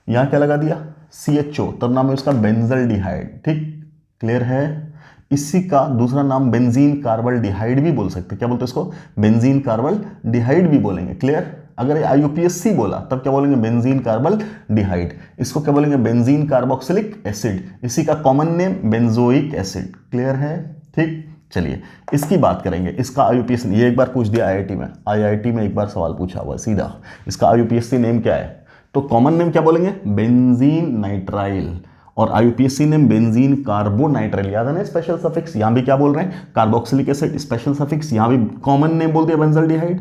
यहां क्या लगा दिया, CHO, तब नाम है उसका बेंजल्डिहाइड, ठीक। क्लियर है। इसी का दूसरा नाम बेंजीन कार्बल डिहाइड भी बोल सकते हैं। क्या बोलते हैं इसको, बेंजीन कार्बल डिहाइड भी बोलेंगे। क्लियर। अगर IUPAC बोला तब क्या बोलेंगे, बेंजीन कार्बल डिहाइड। इसको क्या बोलेंगे, बेंजीन कार्बोक्सिलिक एसिड। इसी का common name benzoic acid. Clear है, ठीक। चलिए, इसकी बात करेंगे। इसका IUPAC, ये एक बार पूछ दिया IIT में एक बार सवाल पूछा हुआ है सीधा, इसका IUPAC नेम क्या है, तो कॉमन नेम क्या बोलेंगे, बेंजीन नाइट्राइल। और IUPAC नेम बेंजीन कार्बोनाइट्राइल। याद है ना, स्पेशल सफिक्स। यहां भी क्या बोल रहे हैं, कार्बोक्सिलिक एसिड, स्पेशल सफिक्स। यहां भी कॉमन नेम बोल दिया बेंजल्डिहाइड।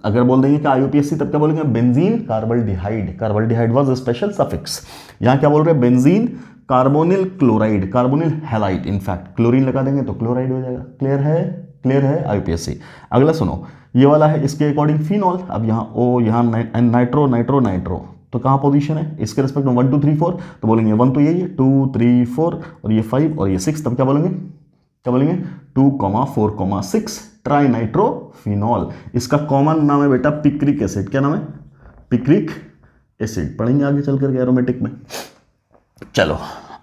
अगर बोल देंगे कि IUPAC तब क्या बोलेंगे, benzene carbaldehyde. Carbaldehyde was special suffix. यहां क्या बोल रहे हैं, benzene carbonyl chloride, carbonyl halide. In fact chlorine लगा देंगे तो क्लोराइड हो जाएगा। क्लियर है, क्लियर है IUPAC। अगला सुनो, ये वाला है इसके अकॉर्डिंग फिनॉल। अब यहाँ O, यहाँ नाइट्रो नाइट्रो नाइट्रो, तो कहाँ पोजीशन है इसके रेस्पेक्ट में, 1 2 3 4। तो बोलेंगे 1 तो यही है, 2 3 4 और ये 5 और ये 6, तब क्या बोलेंगे, क्या बोलेंगे, 2 4 6 ट्राई नाइट्रोफिनॉल। इसका कॉमन नाम है बेटा पिक्रिक एसिड। क्या नाम है, पिक्रिक एसिड। पढ़ेंगे आगे चल करके एरोमेटिक में। चलो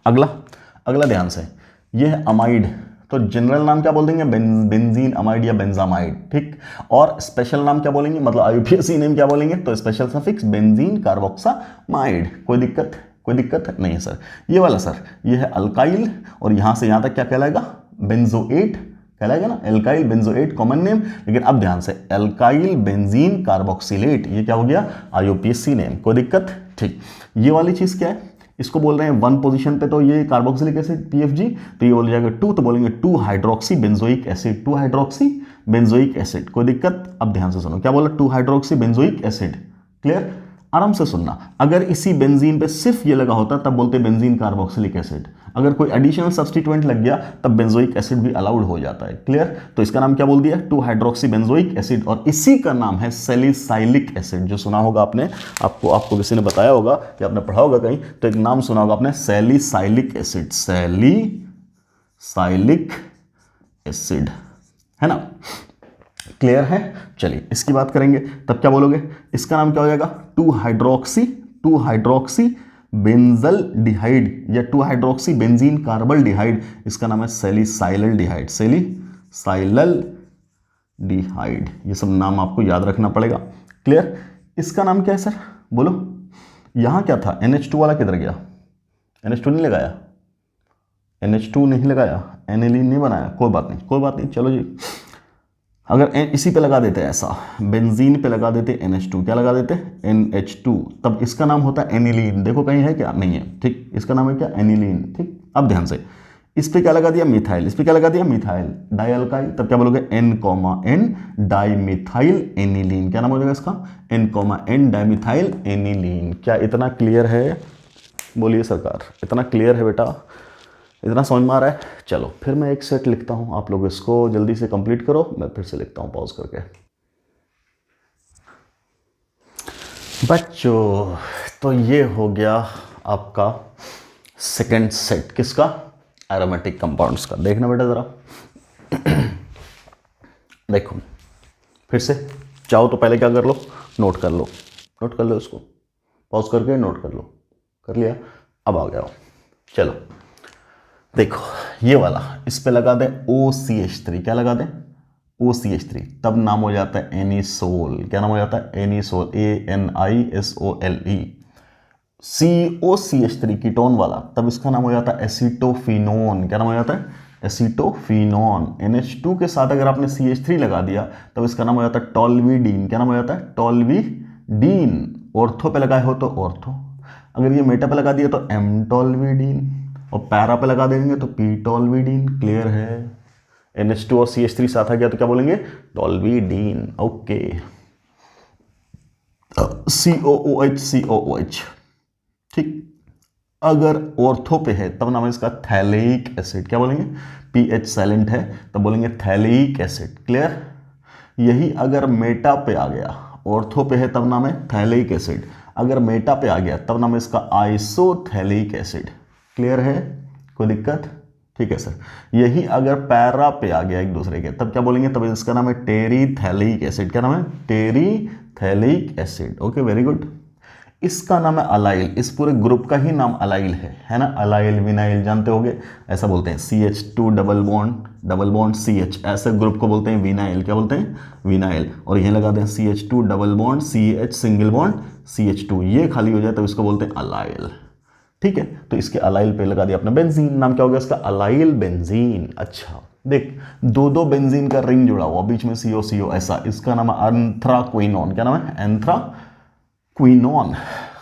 अगला ध्यान से, ये है अमाइड। तो जनरल नाम क्या बोल देंगे, बेंजीन अमाइड या बेंजामाइड, ठीक। और स्पेशल नाम क्या बोलेंगे, मतलब IUPAC नेम क्या बोलेंगे, तो स्पेशल सफिक्स बेंजीन कार्बोक्सामाइड। कोई दिक्कत, कोई दिक्कत नहीं है सर। ये वाला सर, ये है अल्काइल, और यहां से यहां तक क्या कहलाएगा, बेंजोएट कहलाएगा ना, एल्काइल बेंजोएट कॉमन नेम। लेकिन अब ध्यान से, एल्काइल बेंजीन कार्बोक्सिलेट, ये क्या हो गया, IUPAC नेम। कोई दिक्कत, ठीक। ये वाली चीज क्या है, इसको बोल रहे हैं 1 पोजीशन पे, तो ये कार्बोक्सिलिक एसिड PFG, तो ये बोल जाएगा 2, तो बोलेंगे 2 hydroxy benzoic acid, 2 hydroxy benzoic acid. कोई दिक्कत? अब ध्यान से सुनो, क्या बोला? 2 हाइड्रोक्सी बेंजोइक एसिड। क्लियर? आराम से सुनना। अगर इसी बेंजीन पे सिर्फ ये लगा होता तब बोलते बेंजीन कार्बोक्सिलिक एसिड। अगर कोई एडिशनल सब्स्टिट्यूएंट लग गया तब बेंजोइक एसिड भी अलाउड हो जाता है। क्लियर? तो इसका नाम क्या बोल दिया? 2 हाइड्रोक्सी बेंजोइक एसिड, और इसी का नाम है सैलिसाइलिक एसिड। जो सुना होगा आपने, आपको किसी ने बताया होगा या आपने पढ़ा होगा कहीं, तो एक नाम सुना होगा आपने, सैलिसाइलिक एसिड। सैलिसाइलिक एसिड, है ना? क्लियर है? चलिए इसकी बात करेंगे, तब क्या बोलोगे? इसका नाम क्या हो जाएगा? 2 हाइड्रोक्सी बेंजल डिहाइड या 2 हाइड्रोक्सी बेंजीन कार्बल डिहाइड। इसका नाम है सैलिसाइलल डिहाइड। सैलिसाइलल डिहाइड, ये सब नाम आपको याद रखना पड़ेगा। क्लियर? इसका नाम क्या है सर? बोलो। यहां क्या था? NH2 वाला किधर गया? NH2 नहीं लगाया, NH2 नहीं लगाया, एनिलीन नहीं बनाया। कोई बात नहीं, चलो जी। अगर इसी पे लगा देते ऐसा, बेंजीन पे लगा देते NH2, क्या लगा देते? NH2, तब इसका नाम होता है एनिलीन। देखो कहीं है क्या? नहीं है। ठीक, इसका नाम है क्या? एनिलीन। ठीक, अब ध्यान से, इस पे क्या लगा दिया? मिथाइल। इस पे क्या लगा दिया? मिथाइल डाइअल्काइल। तब क्या बोलोगे? N, dimethyl aniline. क्या नाम हो जाएगा इसका? N, dimethyl aniline. क्या इतना क्लियर है? बोलिए सरकार, इतना क्लियर है बेटा? इतना समझ में आ रहा है? चलो फिर मैं एक सेट लिखता हूं, आप लोग इसको जल्दी से कंप्लीट करो, मैं फिर से लिखता हूं पॉज करके। बच्चों, तो ये हो गया आपका सेकंड सेट, किसका? एरोमेटिक कंपाउंड्स का। देखना बेटा जरा, देखो फिर से, चाहो तो पहले क्या कर लो? नोट कर लो इसको, पॉज करके नोट कर लो। कर लिया? अब आ गया। चलो देखो, ये वाला इस पे लगा दें OCH3। क्या लगा दें? OCH3, तब नाम हो जाता है एनिसोल। क्या नाम हो जाता है? Anisole, ANISOLE। COCH3 कीटोन वाला, तब इसका नाम हो जाता है एसीटोफिनोन। क्या नाम हो जाता है? एसीटोफिनोन। NH2 के साथ अगर आपने CH3 लगा दिया तब इसका नाम हो जाता है टोल्विडीन। क्या नाम हो जाता है? टोल्विडीन। ऑर्थो पे लगाए हो तो ऑर्थो, अगर ये मेटा पे लगा दिया तो एमटोल्विडीन, और पैरा पे लगा देंगे तो पीटोल्विडीन। क्लियर है? NH2 और CH3 साथ आ गया तो क्या बोलेंगे? टोल्विडीन। ओके। COOH। ठीक, अगर ऑर्थो पे है तब नाम है इसका थैलेइक एसिड। क्या बोलेंगे? PH साइलेंट है तब बोलेंगे थैलेइक एसिड। क्लियर? यही अगर मेटा पे आ गया, ऑर्थो पे है तब नाम है थैलेइक एसिड, अगर मेटा पे आ गया तब नाम है इसका आइसोथैलिक एसिड। क्लियर है? कोई दिक्कत? ठीक है सर। यही अगर पैरा पे आ गया एक दूसरे के, तब क्या बोलेंगे? तब इसका नाम है टेरीथैलिक एसिड। क्या नाम है? टेरीथैलिक एसिड। Okay, very good. इसका नाम है अलाइल। इस पूरे ग्रुप का ही नाम अलाइल है ना? अलाइल, विनाइल जानते होगे, ऐसा बोलते हैं। CH2 डबल बॉन्ड CH, ऐसे ग्रुप को बोलते हैं विनाइल। क्या बोलते हैं? विनाइल। और यहीं लगा दें CH2 double bond CH single bond CH2, ये खाली हो जाए तो इसको बोलते हैं अलाइल। ठीक है, तो इसके अलाइल पे लगा दिया अपना बेंजीन। नाम क्या हो गया इसका? Allyl benzene. अच्छा देख, दो बेंजीन का रिंग जुड़ा हुआ, बीच में CO ऐसा, इसका नाम है एंथ्राक्विनोन। क्या नाम है? एंथ्राक्विनोन।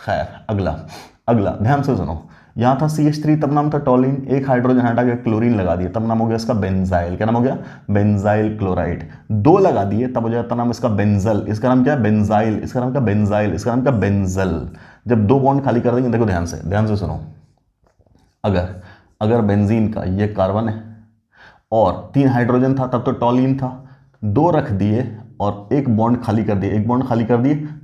खैर, अगला ध्यान से सुनो। यहां था CH3 तब नाम था टोलिन, एक हाइड्रोजन हटा के क्लोरीन लगा दिया तब नाम हो गया इसका बेंजाइल। क्या नाम हो गया? Benzyl chloride. 2 लगा दिए तब हो जाता नाम इसका बेंजल। इसका नाम क्या है? बेंजाइल। इसका नाम क्या? बेंजाइल। इसका नाम क्या? बेंजल। जब 2 बॉन्ड खाली कर देंगे, देखो ध्यान से सुनो, अगर बेंजीन का ये कार्बन है और 3 हाइड्रोजन था तब तो टोलिन था, 2 रख दिए और एक बॉन्ड खाली कर दिए,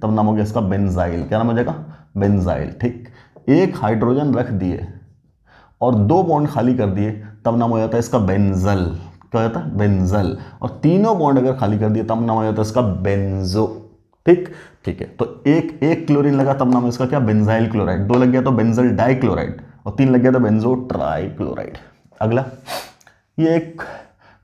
तब नाम हो गया इसका बेंजाइल। क्या नाम हो जाएगा? बेंजाइल। ठीक, एक हाइड्रोजन रख दिए और 2 बॉन्ड खाली कर दिए तब नाम हो जाता है इसका बेंजल। क्या हो जाता है? बेंजल। और तीनों बॉन्ड अगर खाली कर दिए तब नाम हो जाता है इसका बेंजो। ठीक है, तो एक क्लोरीन लगा तब नाम है इसका क्या? Benzyl chloride. 2 लग गया तो बेंजल डाइक्लोराइड, और 3 लग गया तो बेंजो ट्राइक्लोराइड। अगला, ये एक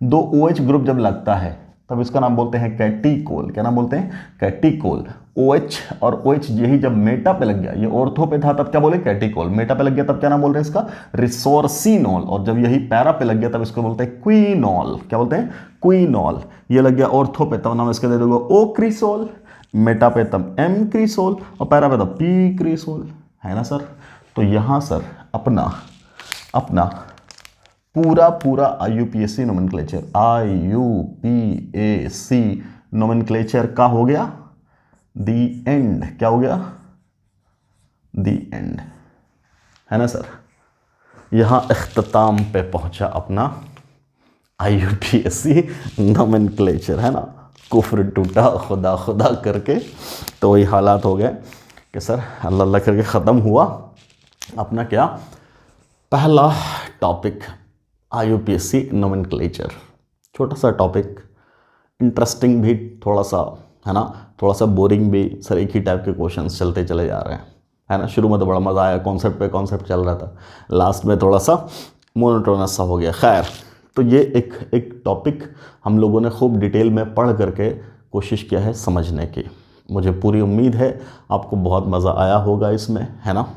2 OH ग्रुप जब लगता है तब इसका नाम बोलते हैं कैटिकोल। क्या नाम बोलते हैं? कैटिकोल। OH और OH यही जब मेटा पे लग गया, ये ऑर्थो पे था तब क्या बोले? कैटिकोल। मेटा पे लग गया तब क्या नाम बोल रहे हैं इसका? रिसोर्सिनोल। और जब यही पैरा पे लग गया तब इसको बोलते हैं क्विनोल। क्या बोलते हैं? क्विनोल। ये लग गया ऑर्थो पे तब नाम इसका दे दोगे ओक्रिसोल, मेटा पे तब M क्रिसोल, और पैरा पे तब P क्रिसोल। है ना सर? तो यहाँ सर अपना अपना पूरा IUPAC नोमेनक्लेचर, IUPAC नोमेनक्लेचर का हो गया दी एंड। क्या हो गया? दी एंड, है ना सर। यहाँ इख्तिताम पे पहुंचा अपना IUPAC नोमेनक्लेचर, है ना। कुफ्र टूटा खुदा खुदा करके, तो वही हालात हो गए कि सर अल्लाह अल्लाह करके ख़त्म हुआ अपना क्या पहला टॉपिक IUPAC नोमेनक्लेचर। छोटा सा टॉपिक, इंटरेस्टिंग भी थोड़ा सा, है ना, थोड़ा सा बोरिंग भी। सर एक ही टाइप के क्वेश्चंस चलते चले जा रहे हैं, है ना। शुरू में तो बड़ा मज़ा आया, कॉन्सेप्ट पे कॉन्सेप्ट चल रहा था, लास्ट में थोड़ा सा मोनोटोनस सा हो गया। खैर, तो ये एक टॉपिक हम लोगों ने खूब डिटेल में पढ़ करके कोशिश किया है समझने की। मुझे पूरी उम्मीद है आपको बहुत मज़ा आया होगा इसमें, है ना।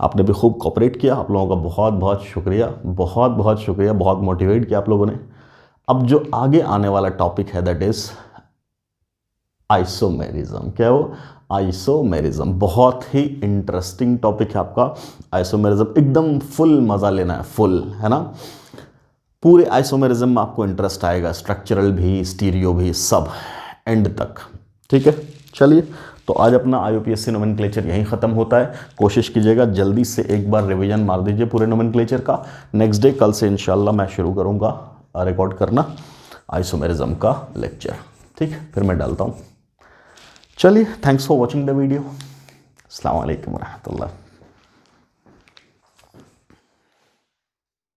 आपने भी खूब कोऑपरेट किया, आप लोगों का बहुत बहुत शुक्रिया, बहुत बहुत शुक्रिया, बहुत मोटिवेट किया आप लोगों ने। अब जो आगे आने वाला टॉपिक है दैट इज़ आइसोमेरिज्म। क्या वो? आइसोमेरिज्म बहुत ही इंटरेस्टिंग टॉपिक है आपका आइसोमेरिज्म। एकदम फुल मज़ा लेना है, फुल, है ना। पूरे आइसोमेरिज्म में आपको इंटरेस्ट आएगा, स्ट्रक्चरल भी, स्टीरियो भी, सब एंड तक। ठीक है, चलिए तो आज अपना IUPAC नोमेनक्लेचर यहीं ख़त्म होता है। कोशिश कीजिएगा जल्दी से एक बार रिवीजन मार दीजिए पूरे नोमेनक्लेचर का। नेक्स्ट डे कल से इंशाल्लाह मैं शुरू करूँगा रिकॉर्ड करना आइसोमेरिज्म का लेक्चर। ठीक, फिर मैं डालता हूँ। चलिए, thanks for watching the video. अस्सलाम वालेकुम रहमतुल्लाह।